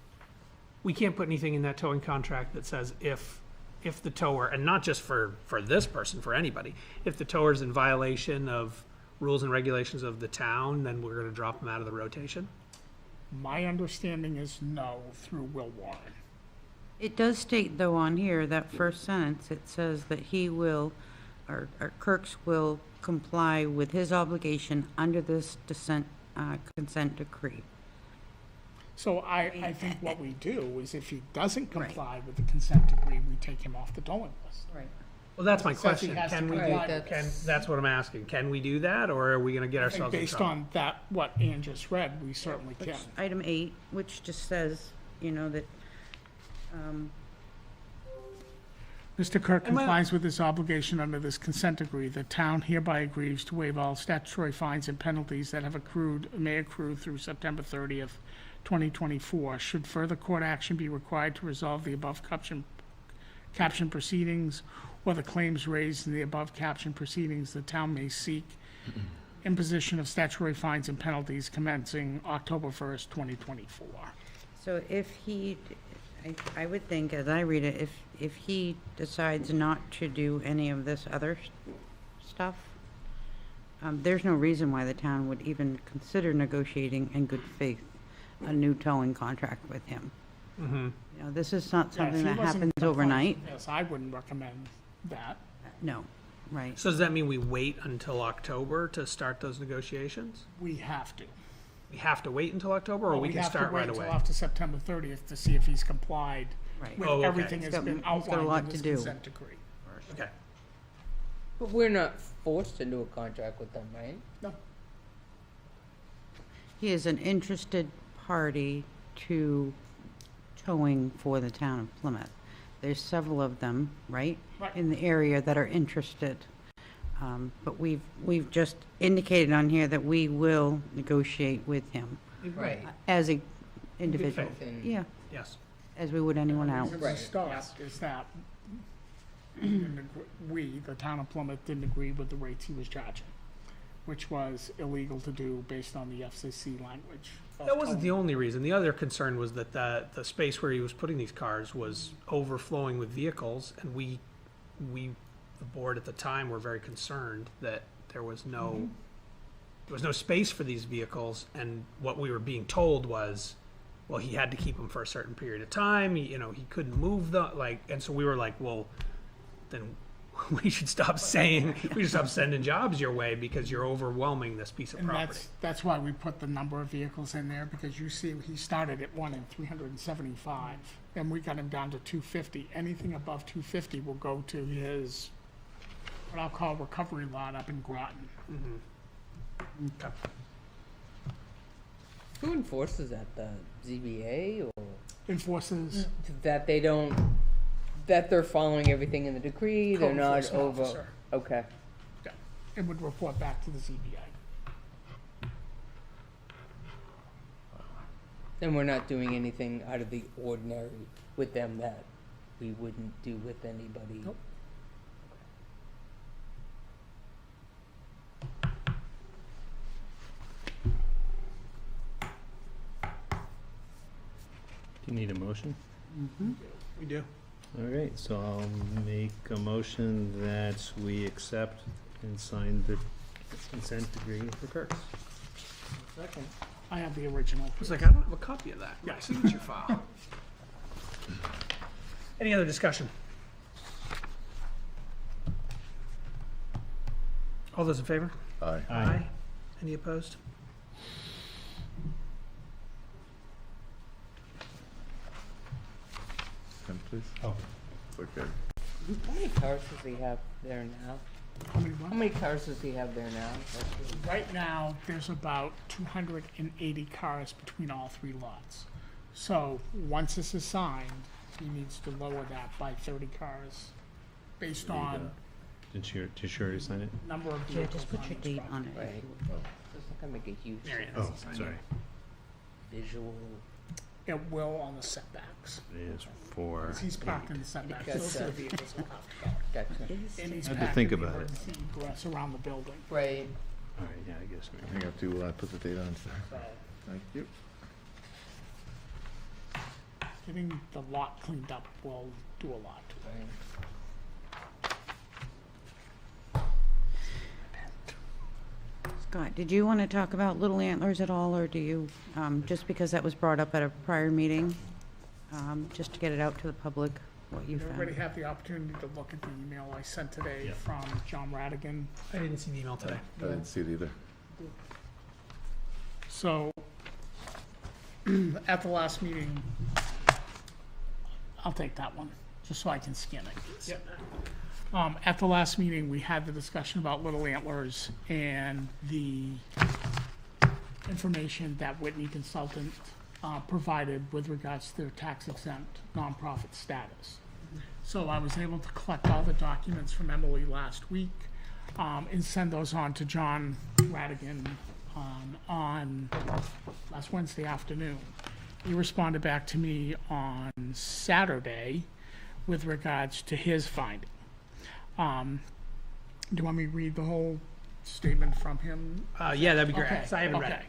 We can't put anything in that towing contract that says if the tower, and not just for this person, for anybody, if the tower's in violation of rules and regulations of the town, then we're gonna drop them out of the rotation? My understanding is no through Will Warren. It does state, though, on here, that first sentence, it says that he will, or Kirk's will comply with his obligation under this consent decree. So I think what we do is if he doesn't comply with the consent decree, we take him off the towing list. Right. Well, that's my It says he question. has to Can we do, comply. that's what I'm asking. Can we do that, or are we gonna get I think ourselves in based trouble? on that, what Ann just read, we certainly can. Item 8, which just says, that, Mr. Kirk Am I- complies with his obligation under this consent decree. The town hereby agrees to waive all statutory fines and penalties that have accrued, may accrue through September 30th, 2024. Should further court action be required to resolve the above caption proceedings or the claims raised in the above caption proceedings, the town may seek imposition of statutory fines and penalties commencing October 1st, 2024. so if he, I would think, as I read it, if he decides not to do any of this other stuff, there's no reason why the town would even consider negotiating in good faith a new towing contract with him. This is not Yeah, if something he that wasn't happens compliant overnight. with this, I wouldn't recommend that. No, right. So does that mean we wait until October to start those negotiations? We have to. We have to wait until October, or we can start right have to away? wait until after September 30th to see if he's complied Right. with Oh, okay. everything He's that's got- been he's got a outlined lot in to this do. consent decree. Okay. But we're not forced to do a contract with them, right? No, He is an interested party to towing for the town of Plymouth. There's several of them, right? Right. In the area that are interested. But we've just indicated on here that we will negotiate with him Right. as a individual. faith. And- Yeah, Yes. as we would anyone the else. reason we Right. stopped is that we, the town of Plymouth, didn't agree with the rates he was charging, which was illegal to do based on the FCC language. of That wasn't towing. the only reason. The other concern was that the space where he was putting these cars was overflowing with vehicles, and we, the board at the time, were very concerned that there was no space for these vehicles, and what we were being told was, well, he had to keep them for a certain period of time, he couldn't move and so we were like, well, then we should stop sending jobs your way because you're overwhelming this piece of And property. that's why we put the number of vehicles in there, because you see, he started at 1 in 375, and we got him down to 250. Anything above 250 will go to his, what I'll call recovery lot up in Groton. Okay. Who enforces that? The ZBA or Enforces that they don't, that they're following everything in the decree? They're code not enforcement over. officer. Okay. It would report back to the ZBA. Then we're not doing anything out of the ordinary with them that we wouldn't do with anybody. Nope. Do you need a motion? We do. All right, so I'll make a motion that we accept and sign the consent decree for Kirk's. Second. I have the original. It's like, I don't have a copy of that. Yeah, signature file. Any other discussion? All those in favor? Aye. Any opposed? Pen, please. Oh. Okay. How many cars does he have there now? How many what? How many cars does he have there now? Right now, there's about 280 cars between all three lots. So, once this is signed, he needs to lower that by 30 cars based on Did you already sign it? number of Yeah, vehicles just put on your each date property. on it. Right. It's not gonna make a huge Mary Ann Oh, hasn't signed sorry. it. visual. It will on the setbacks. It is for, 'Cause he's parked in the setbacks. Because, Those are the vehicles will have to go. Gotcha. And he's I had to parked think in the about it. emergency egress around the building. Right. all right, yeah, I guess. I have to put the date on. Thank you. Getting the lot cleaned up will do a lot to it. Scott, did you want to talk about Little Antlers at all, or do you, just because that was brought up at a prior meeting, just to get it out to the public, what you Everybody found? had the opportunity to look at the email I sent today from John Radigan. I didn't see the email today. I didn't see it either. So, at the last meeting, I'll take that one, just so I can scan it. Yep. At the last meeting, we had the discussion about Little Antlers and the information that Whitney Consultant provided with regards to their tax exempt nonprofit status. So I was able to collect all the documents from Emily last week and send those on to John Radigan on last Wednesday afternoon. He responded back to me on Saturday with regards to his finding. Do you want me to read the whole statement from him? Yeah, that'd be great. Okay, 'cause I haven't read okay. it.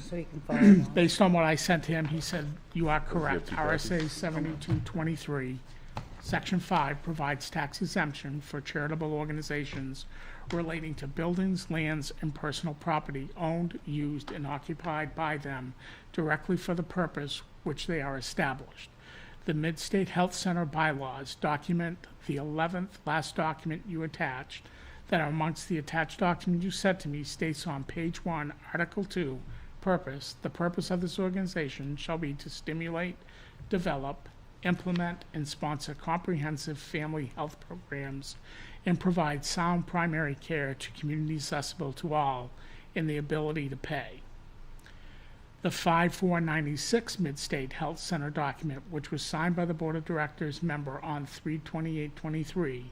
So you can follow along. Based on what I sent him, he said, you are correct. two copies? RSA 7223, Section 5 provides tax exemption for charitable organizations relating to buildings, lands, and personal property owned, used, and occupied by them directly for the purpose which they are established. The Mid-State Health Center bylaws document the 11th last document you attached, that amongst the attached document you sent to me states on page 1, Article 2, purpose, the purpose of this organization shall be to stimulate, develop, implement, and sponsor comprehensive family health programs and provide sound primary care to communities accessible to all in the ability to pay. The 5496 Mid-State Health Center document, which was signed by the Board of Directors member on 3/28/23,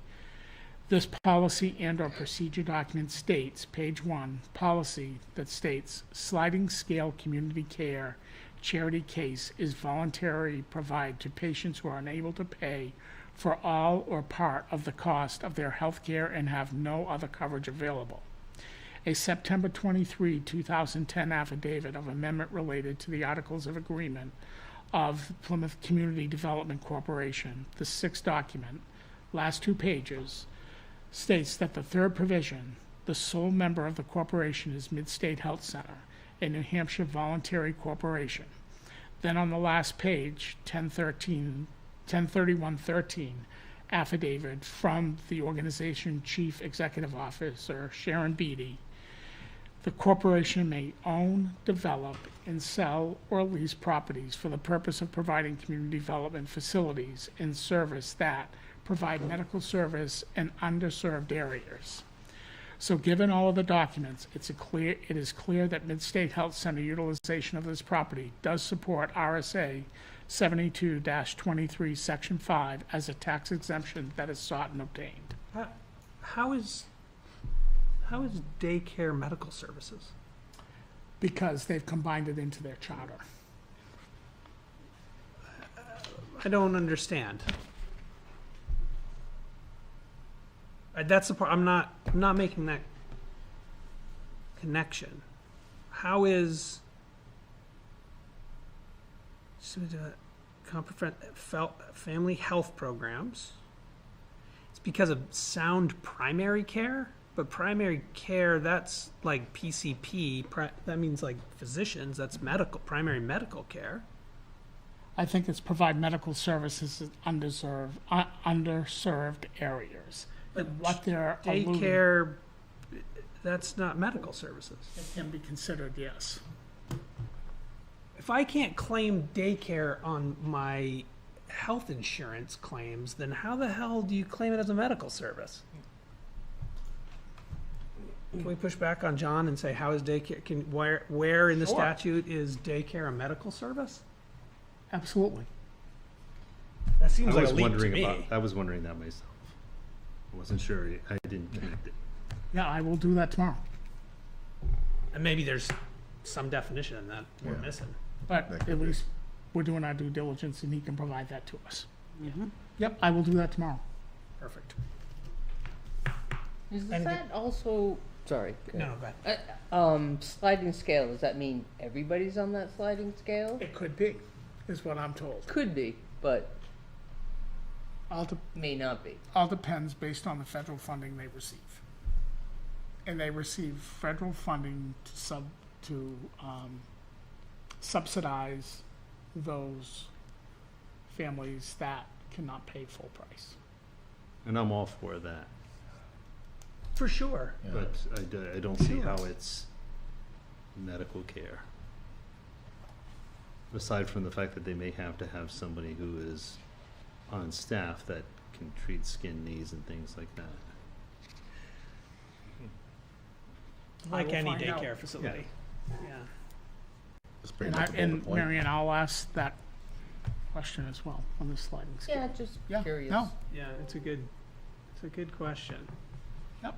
this policy and/or procedure document states, page 1, policy that states sliding scale community care charity case is voluntary provided to patients who are unable to pay for all or part of the cost of their health care and have no other coverage available. A September 23, 2010 affidavit of amendment related to the Articles of Agreement of Plymouth Community Development Corporation, the sixth document, last 2 pages, states that the third provision, the sole member of the corporation is Mid-State Health Center, a New Hampshire voluntary corporation. Then on the last page, 103113, affidavit from the organization Chief Executive Officer Sharon Beatty. The corporation may own, develop, and sell or lease properties for the purpose of providing community development facilities and service that provide medical service in underserved areas. So given all of the documents, it is clear that Mid-State Health Center utilization of this property does support RSA 72-23, Section 5 as a tax exemption that is sought and obtained. How is daycare medical services? Because they've combined it into their charter. I don't understand. That's the part I'm not making that connection. How is family health programs? It's because of sound primary care, but primary care, that's like PCP. That means like physicians. That's medical, primary medical care. I think it's provide medical services in underserved areas. And what they're alluding, Daycare, that's not medical services. it can be considered, yes. If I can't claim daycare on my health insurance claims, then how the hell do you claim it as a medical service? Can we push back on John and say, how is daycare, where in the Sure. statute is daycare a medical service? Absolutely. That seems like a leap to me. I was wondering that myself. I wasn't sure. I didn't connect it. Yeah, I will do that tomorrow. And maybe there's some definition in that we're missing. But That could at be. least we're doing our due diligence and he can provide that to us. Mhm. Yep, I will do that tomorrow. Perfect. Is Anything- that also, sorry. No, go ahead. Sliding scale, does that mean everybody's on that sliding scale? It could be, is what I'm told. Could be, but All, may not be. all depends based on the federal funding they receive. And they receive federal funding to subsidize those families that cannot pay full price. And I'm all for that, For sure. but I don't see how it's medical care. Aside from the fact that they may have to have somebody who is on staff that can treat skin, knees, and things like that. Like will any find out. daycare facility. Yeah. Just bring And, up a bullet and point. Marion, I'll ask that question as well on the sliding scale. Yeah, just Yeah, curious. no, Yeah, it's a good question. yep.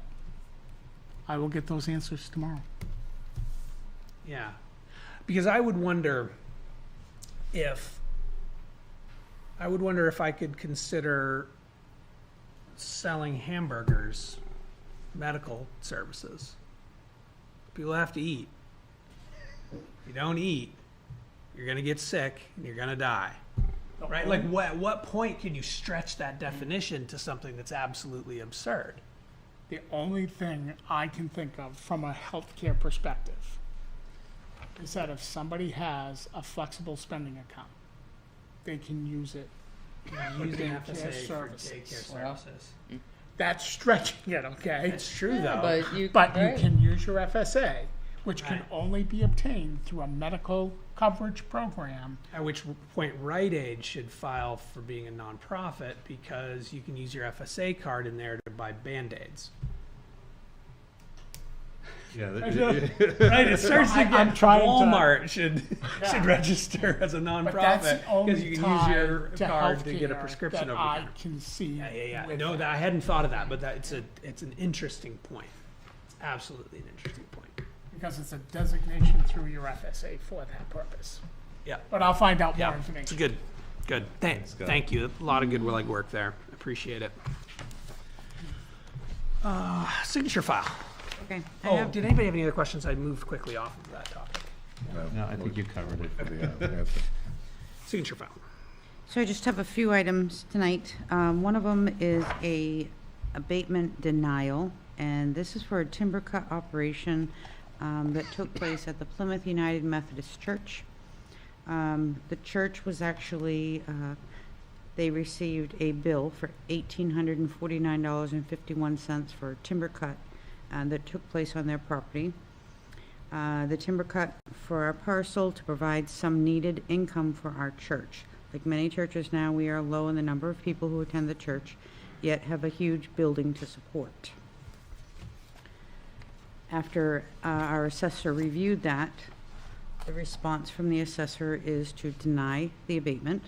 I will get those answers tomorrow. Yeah. Because I would wonder if I could consider selling hamburgers medical services. People have to eat. If you don't eat, you're going to get sick and you're going to die. Right? Like, at what point can you stretch that definition to something that's absolutely absurd? The only thing I can think of from a healthcare perspective is that if somebody has a flexible spending account, they can use it for Use an daycare FSA for services. daycare Well, services. That's stretching it, okay? It's true, though. But you, But you right. can use your FSA, which can Right. only be obtained through a medical coverage program. At which point Rite Aid should file for being a nonprofit because you can use your FSA card in there to buy Band-Aids. Yeah, Right? It starts to I'm get trying to- Walmart should Yeah. register as a But that's nonprofit the only because you can use your tie to card to get a healthcare prescription that over I there. can see. Yeah. with No, that. I hadn't thought of that, but it's an interesting point. It's absolutely an interesting point. Because it's a designation through your FSA for that purpose. Yeah. But I'll find out more Yeah, it's information. good. Good. Thanks, Scott. Thank you. A lot of good work there. Appreciate it. Signature file. Okay. I Oh, have- did anybody have any other questions? I moved quickly off of that topic. No, I think you covered it. Yeah, answer. Signature file. So I just have a few items tonight. One of them is a abatement denial, and this is for a timber cut operation that took place at the Plymouth United Methodist Church. The church was actually, they received a bill for $1,849.51 for a timber cut that took place on their property. The timber cut for our parcel to provide some needed income for our church. Like many churches now, we are low in the number of people who attend the church, yet have a huge building to support. After our assessor reviewed that, the response from the assessor is to deny the abatement.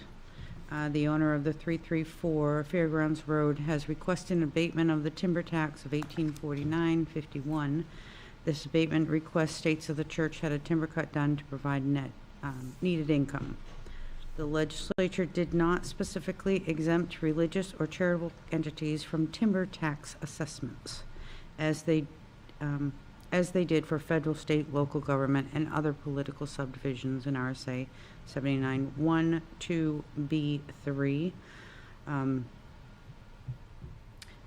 The owner of the 334 Fairgrounds Road has requested an abatement of the timber tax of $1849.51. This abatement request states that the church had a timber cut done to provide needed income. The legislature did not specifically exempt religious or charitable entities from timber tax assessments, as they did for federal, state, local government, and other political subdivisions in RSA 79(1), 2B3.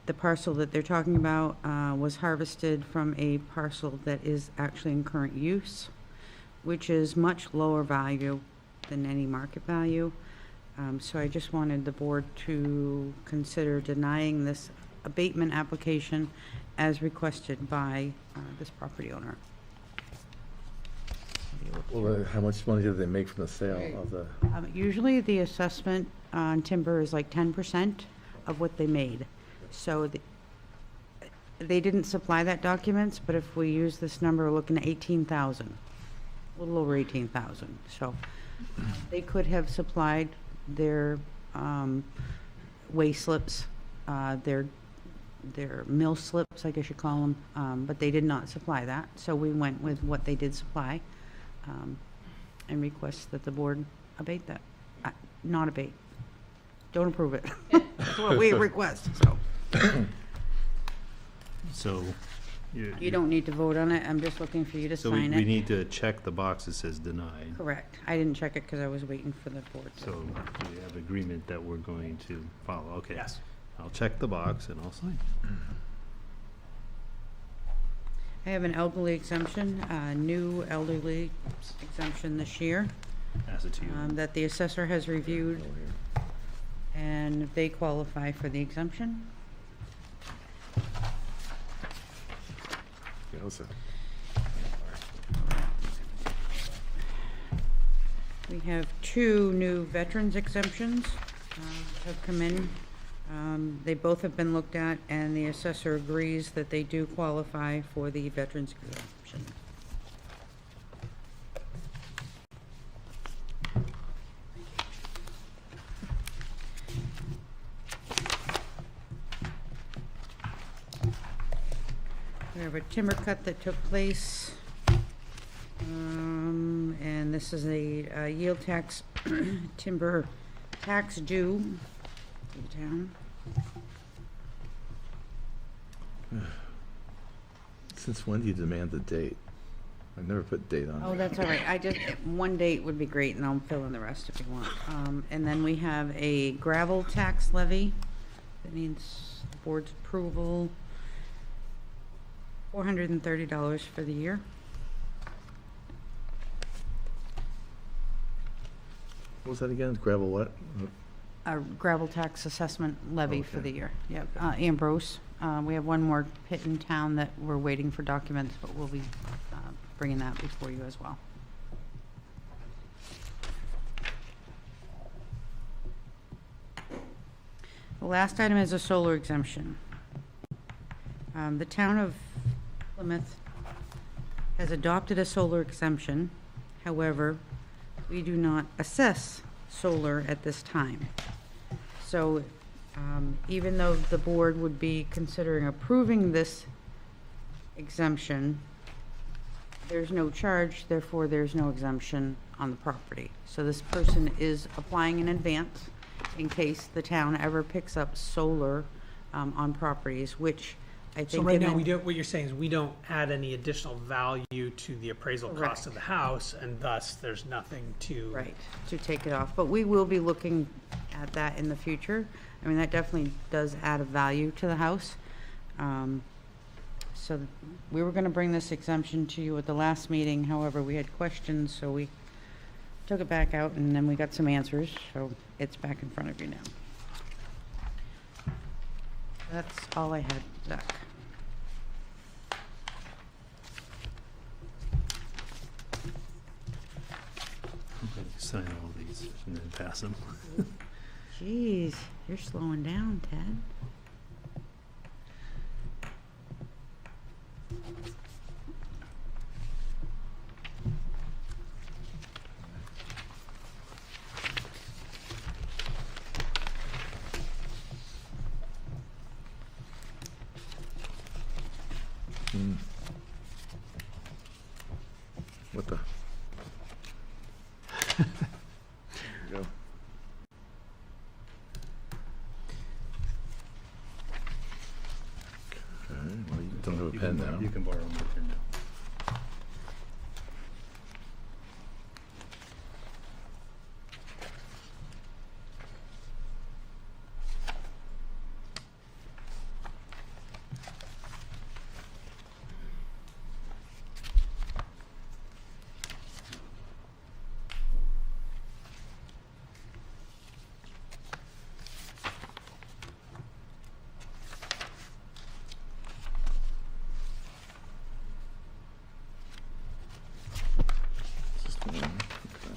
The parcel that they're talking about was harvested from a parcel that is actually in current use, which is much lower value than any market value. So I just wanted the board to consider denying this abatement application as requested by this property owner. Well, how much money did they make from the sale of the? Usually the assessment on timber is like 10% of what they made. So they didn't supply that documents, but if we use this number, we're looking at 18,000, a little over 18,000. So they could have supplied their weigh slips, their mill slips, I guess you call them, but they did not supply that. So we went with what they did supply. and request that the board abate that. Not abate. Don't approve it. That's what we request, so. So. You don't need to vote on it, I'm just looking for you to So sign we it. need to check the box that says denied. Correct. I didn't check it because I was waiting for the board to. So we have agreement that we're going to follow. Okay. Yes. I'll check the box and I'll sign. I have an elderly exemption, new elderly exemption this year, Pass it to you. that the assessor has reviewed, and they qualify for the exemption. Yeah, what's that? We have two new veterans exemptions have come in. They both have been looked at, and the assessor agrees that they do qualify for the veterans exemption. We have a timber cut that took place, and this is a yield tax, timber tax due to the town. Since when do you demand the date? I never put date on Oh, it. that's all right. I just, one date would be great, and I'll fill in the rest if you want. And then we have a gravel tax levy that needs the board's approval. $430 for the year. What was that again? Gravel what? A gravel tax assessment levy for Okay. the year. Yep. Ambrose. We have one more pit in town that we're waiting for documents, but we'll be bringing that before you as well. The last item is a solar exemption. The town of Plymouth has adopted a solar exemption. However, we do not assess solar at this time. So even though the board would be considering approving this exemption, there's no charge, therefore there's no exemption on the property. So this person is applying in advance in case the town ever picks up solar on properties, which I think. So right now, given- we don't, what you're saying is we don't add any additional value to the appraisal cost of the house, and thus there's nothing to. Right, to take it off, but we will be looking at that in the future. I mean, that definitely does add a value to the house. So we were gonna bring this exemption to you at the last meeting, however, we had questions, so we took it back out, and then we got some answers, so it's back in front of you now. That's all I had, Zach. Sign all these and then pass them. Jeez, you're slowing down, Ted. What the? There you go. Okay, well, you don't have a pen now. You can borrow my pen now. Just one, okay.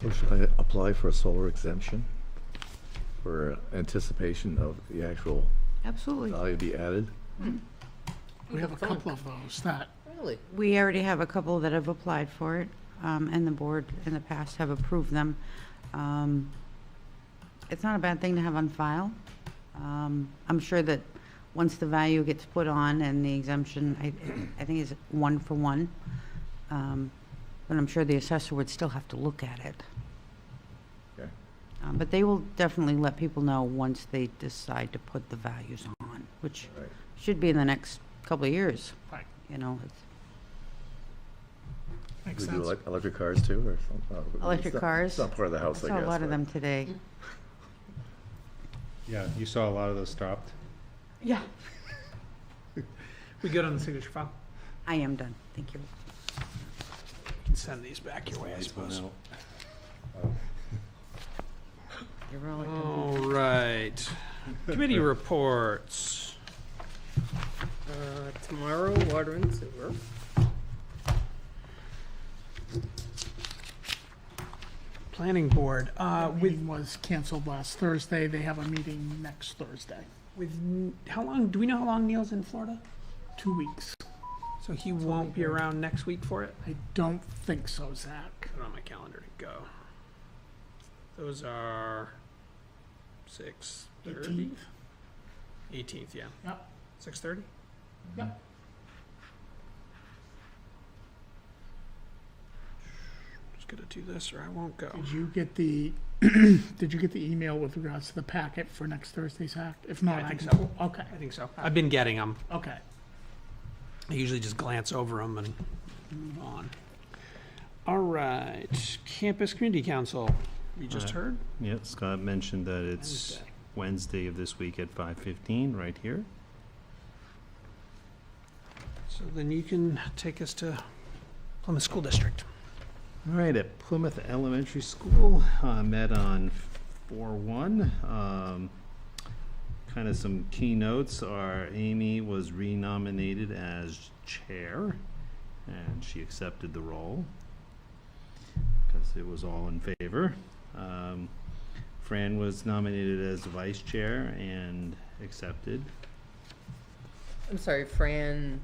So should I apply for a solar exemption for anticipation of the actual Absolutely. value be added? We have a couple of those that, Really? We already have a couple that have applied for it, and the board in the past have approved them. It's not a bad thing to have on file. I'm sure that once the value gets put on and the exemption, I think is 1 for 1. But I'm sure the assessor would still have to look at it. Okay. But they will definitely let people know once they decide to put the values on, which Right. should be in the next couple of years. Right. You know, it's makes We do sense. electric cars too, or something? electric cars. It's not part of the I house, I saw guess. a lot of but- them today. Yeah, you saw a lot of those stopped? Yeah. We good on the signature file? I am done. Thank you. You can send these back your way, I suppose. You're all All right. Committee reports. Tomorrow, water and sewer. Planning board, That meeting was canceled last Thursday. They have a meeting next Thursday. how long, do we know how long Neil's in Florida? 2 weeks. So he won't be around next week for it? I don't think so, Zach. Put it on my calendar to go. Those are 6:30? 18th, yeah. Yep. 6:30? Yep. Just gonna do this or I won't go. Did you get the, did you get the email with regards to the packet for next Thursday's act? If not, I I think can. so. Okay, I think so. I've been getting them. okay. I usually just glance over them and move on. All right, Campus Community Council, you just heard? Yeah, Scott mentioned that it's Wednesday of this week at 5:15, right here. So then you can take us to Plymouth School District. All right, at Plymouth Elementary School, met on 4/1. Kind of some keynotes are Amy was renominated as chair, and she accepted the role because it was all in favor. Fran was nominated as vice chair and accepted. I'm sorry, Fran.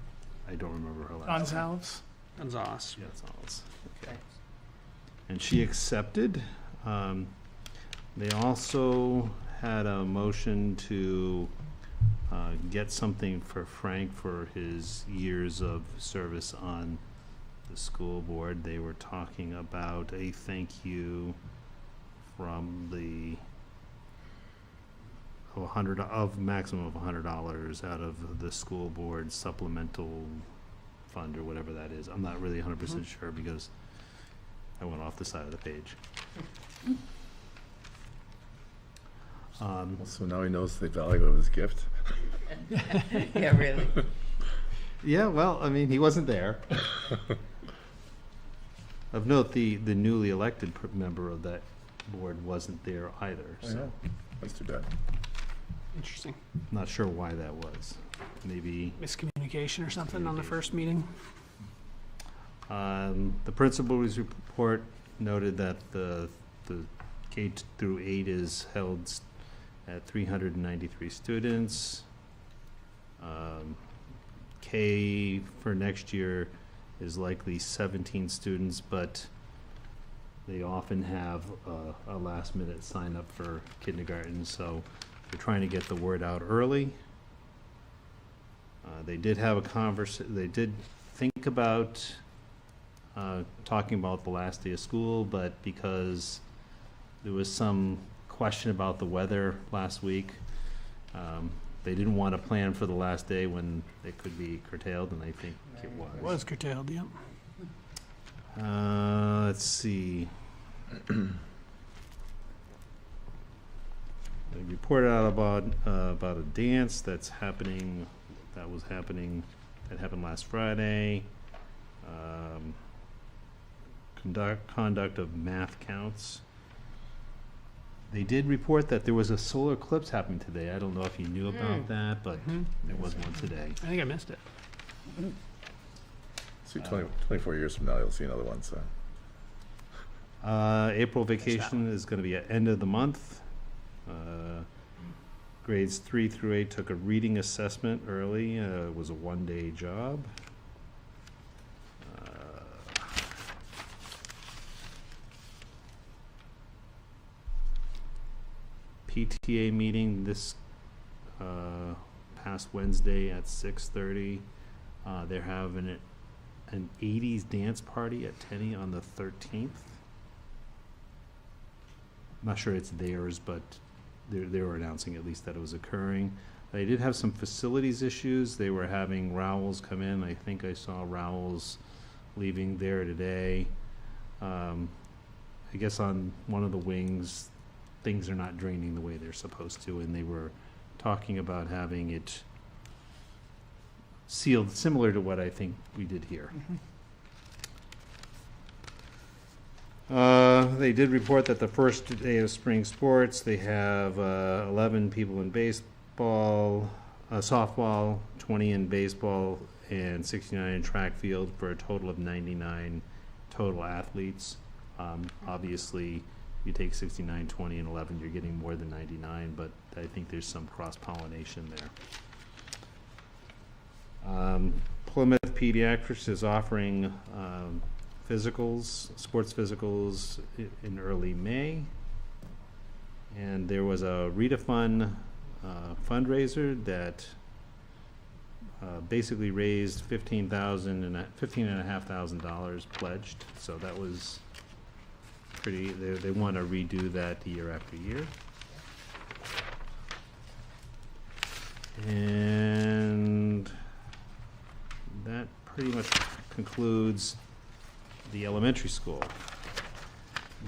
I don't remember her last name. Gonzalez? Gonzalez. Yeah, that's all. Okay. And she accepted. They also had a motion to get something for Frank for his years of service on the school board. They were talking about a thank you from the maximum of $100 out of the school board supplemental fund or whatever that is. I'm not really 100% sure because I went off the side of the page. So now he knows the value of his gift. Yeah, really. Yeah, well, I mean, he wasn't there. Of note, the newly elected member of that board wasn't there either, so That's too bad. Interesting. not sure why that was. Maybe Miscommunication or something on the first meeting? the principal's report noted that the K through 8 is held at 393 students. K for next year is likely 17 students, but they often have a last minute sign up for kindergarten, so they're trying to get the word out early. They did have a they did think about talking about the last day of school, but because there was some question about the weather last week, they didn't want to plan for the last day when it could be curtailed, and I think it was. It was curtailed, yeah. Let's see. They reported out about a dance that happened last Friday. Conduct of math counts. They did report that there was a solar eclipse happening today. I don't know if you knew about that, but there was one today. I think I missed it. See, 24 years from now, you'll see another one, so. April vacation is going to be at end of the month. Grades 3 through 8 took a reading assessment early. It was a one-day job. PTA meeting this past Wednesday at 6:30. They're having an 80s dance party at Tenny on the 13th. I'm not sure it's theirs, but they were announcing at least that it was occurring. They did have some facilities issues. They were having Rowells come in. I think I saw Rowells leaving there today. I guess on one of the wings, things are not draining the way they're supposed to, and they were talking about having it sealed, similar to what I think we did here. They did report that the first day of spring sports, they have 11 people in baseball, softball, 20 in baseball, and 69 in track field for a total of 99 total athletes. Obviously, you take 69, 20, and 11, you're getting more than 99, but I think there's some cross-pollination there. Plymouth Pediatrics is offering physicals, sports physicals in early May. And there was a Read-A-Fun fundraiser that basically raised $15,500 pledged. So that was pretty, they want to redo that year after year. And that pretty much concludes the elementary school.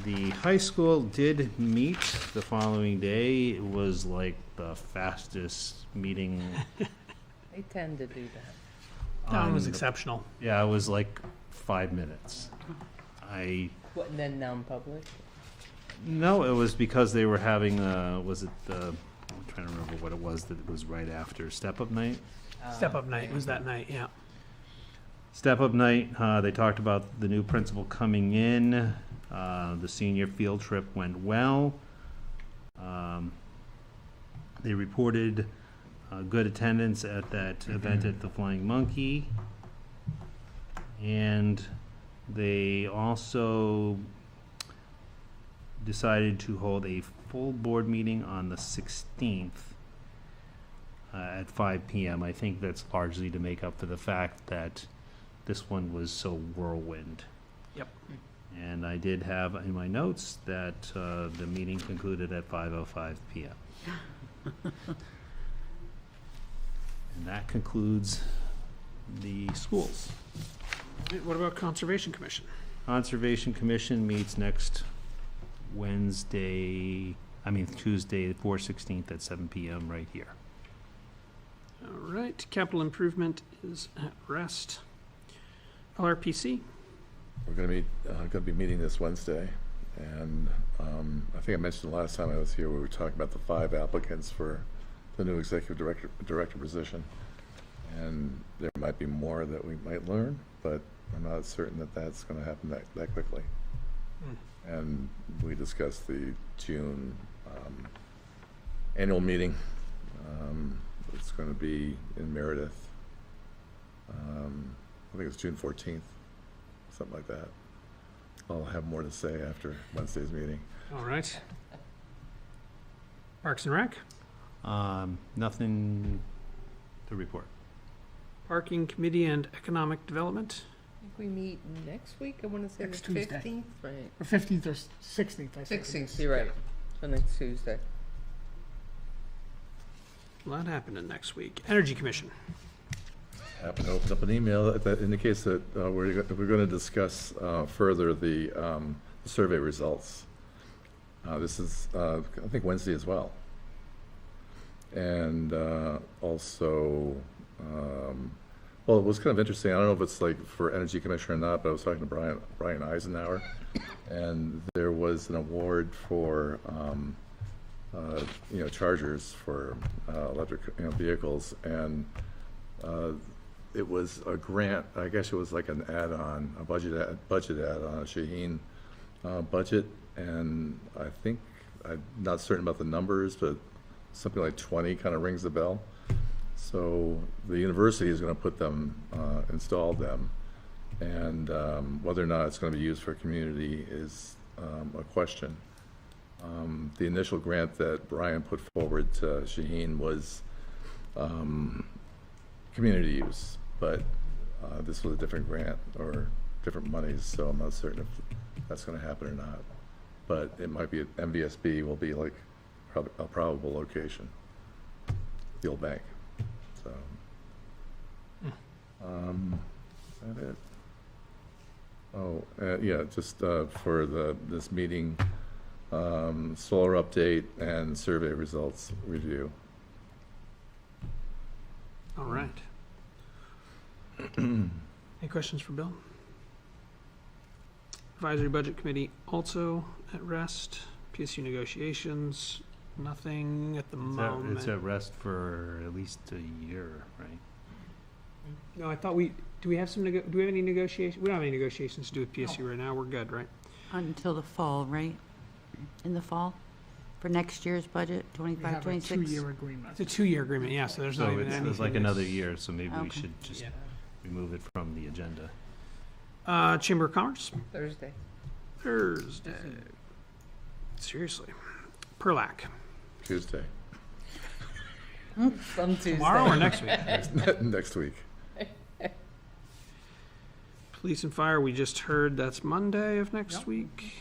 The high school did meet the following day. It was like the fastest meeting. They tend to do that. That one was on- exceptional. Yeah, it was like 5 minutes. What, and then non-public? No, it was because they were having, was it I'm trying to remember what it was that was right after Step Up Night. Step Up Night was that night, yeah. Step Up Night, they talked about the new principal coming in. The senior field trip went well. They reported good attendance at that event at the Flying Monkey. And they also decided to hold a full board meeting on the 16th at 5 p.m. I think that's largely to make up for the fact that this one was so whirlwind. Yep. And I did have in my notes that the meeting concluded at 5:05 p.m. And that concludes the schools. All right, what about Conservation Commission? Conservation Commission meets next Tuesday, the 4/16th at 7 p.m. right here. All right, capital improvement is at rest. LRPC, We're going to be meeting this Wednesday, and I think I mentioned the last time I was here, we were talking about the 5 applicants for the new executive director position, and there might be more that we might learn, but I'm not certain that that's going to happen that quickly. And we discussed the June annual meeting. It's going to be in Meredith. I think it's June 14th, something like that. I'll have more to say after Wednesday's meeting. all right. Parks and Rec, Nothing to report. Parking Committee and Economic Development. I think we meet next week, I want to say the Next Tuesday. 15th, right? Or 15th or 16th, I think. 16th, you're right. So next Tuesday. A lot happening next week. Energy Commission. Happened to open up an email that indicates that we're going to discuss further the survey results. This is, I think, Wednesday as well. And also, well, it was kind of interesting. I don't know if it's like for Energy Commission or not, but I was talking to Brian Eisenhower, and there was an award for chargers for electric vehicles, and it was a grant. I guess it was like an add-on, a budget add-on, a Shaheen budget, and I think I'm not certain about the numbers, but something like 20 kind of rings the bell. So the university is going to put them, install them, and whether or not it's going to be used for community is a question. The initial grant that Brian put forward to Shaheen was community use, but this was a different grant or different monies, so I'm not certain if that's going to happen or not. But it might be, MVSB will be like a probable location, the old bank. So, is that it? Oh, yeah, just for this meeting, solar update and survey results review. All right. Any questions for Bill? Advisory Budget Committee also at rest. PSU negotiations, nothing at the moment. It's at rest for at least a year, right? No, I thought do we have some, do we have any negotiations? We don't have any negotiations to do with PSU right now. We're good, right? Until the fall, right? In the fall? For next year's budget, We 25, have a 26? 2-year agreement. It's a 2-year agreement, yeah, so there's not So even anything. it's like another year, so maybe we Okay. should just Yeah. remove it from the agenda. Chamber of Commerce, Thursday. Thursday. Seriously. Perlac, Tuesday, From Tuesday. tomorrow or next week? next week. Police and Fire, we just heard that's Monday of next Yep. week.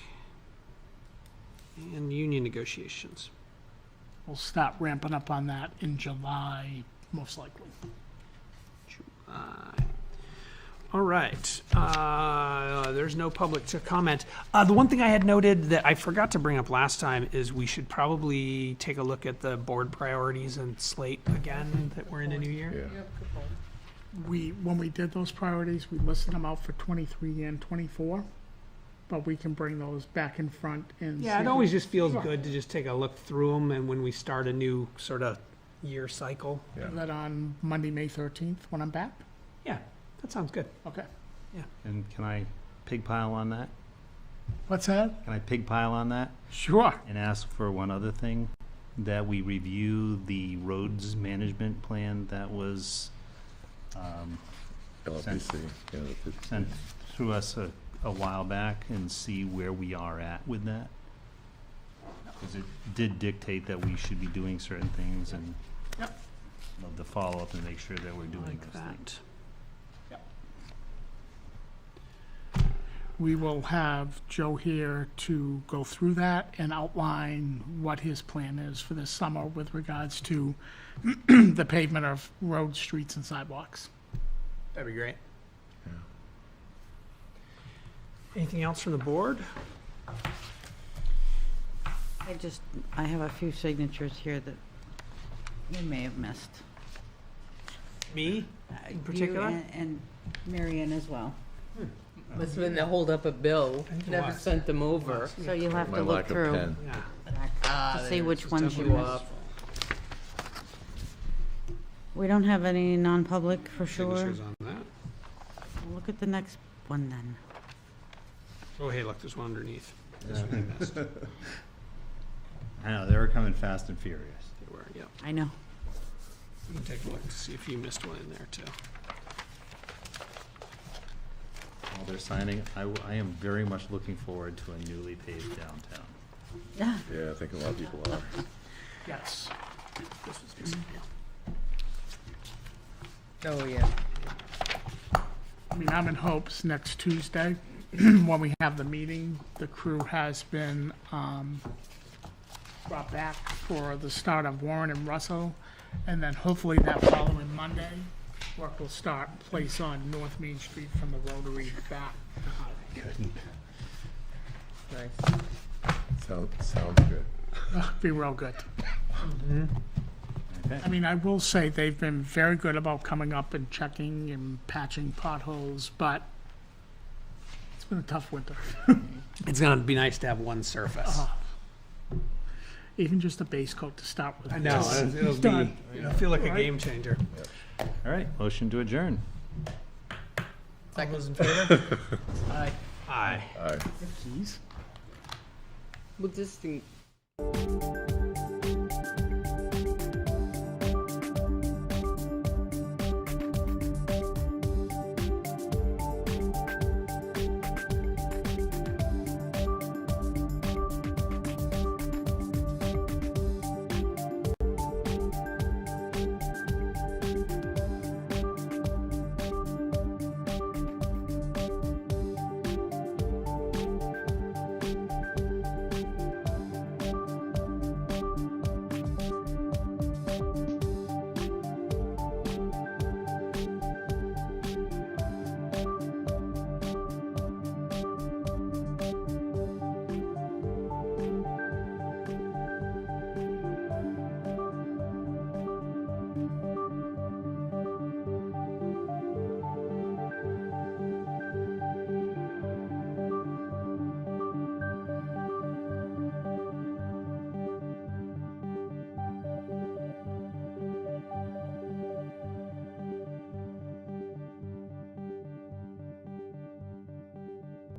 And union negotiations. We'll start ramping up on that in July, most likely. All right. There's no public to comment. The one thing I had noted that I forgot to bring up last time is we should probably take a look at the board priorities and slate again that we're in a new year. Yeah. When we did those priorities, we listed them out for 23 and 24, but we can bring those back in front and. Yeah, see it if always we- just feels Sure. good to just take a look through them and when we start a new sort of year cycle. Yeah. Do that on Monday, May 13th, when I'm back? Yeah, that sounds good. Okay. And can I pig pile on that? What's that? Can I pig pile on that Sure. and ask for one other thing? That we review the roads management plan that was LFPC, yeah, sent through us a while back and see where we are at with that. Because it did dictate that we should be doing certain things and Yep. love to follow up and make sure that we're doing Like those things. that. We will have Joe here to go through that and outline what his plan is for this summer with regards to the pavement of roads, streets, and sidewalks. That'd be great. Anything else from the board? I have a few signatures here that you may have missed. Me? You particular? And Mary Ann as well. Must have been the hold up a bill. think it Never was. sent them over. So you'll have my to look lack of through pen. Yeah. to see which ones you you missed. up. We don't have any non-public for sure. Signatures on that. We'll look at the next one then. Oh, hey, look, there's one underneath. This one I missed. They I know, they were coming fast and furious. were, yeah. I know. We can take a look to see if you missed one in there too. While they're signing, I am very much looking forward to a newly paved downtown. Yeah. Yeah, I think a lot of people are. Yes. This was missing, yeah. Oh, yeah. I mean, I'm in hopes next Tuesday, when we have the meeting, the crew has been brought back for the start of Warren and Russell, and then hopefully that following Monday, work will start place on North Main Street from the Rotary back to Highway. Nice. Sounds good. Be real good. Okay. I mean, I will say they've been very good about coming up and checking and patching potholes, but it's been a tough winter. It's gonna be nice to have one surface. Even just a base coat to start with. I know, it'll be, Done. it'll feel like a Right. game changer. All right, motion to adjourn. All those in favor? Aye. Aye. All right. Jeez. Well, this thing.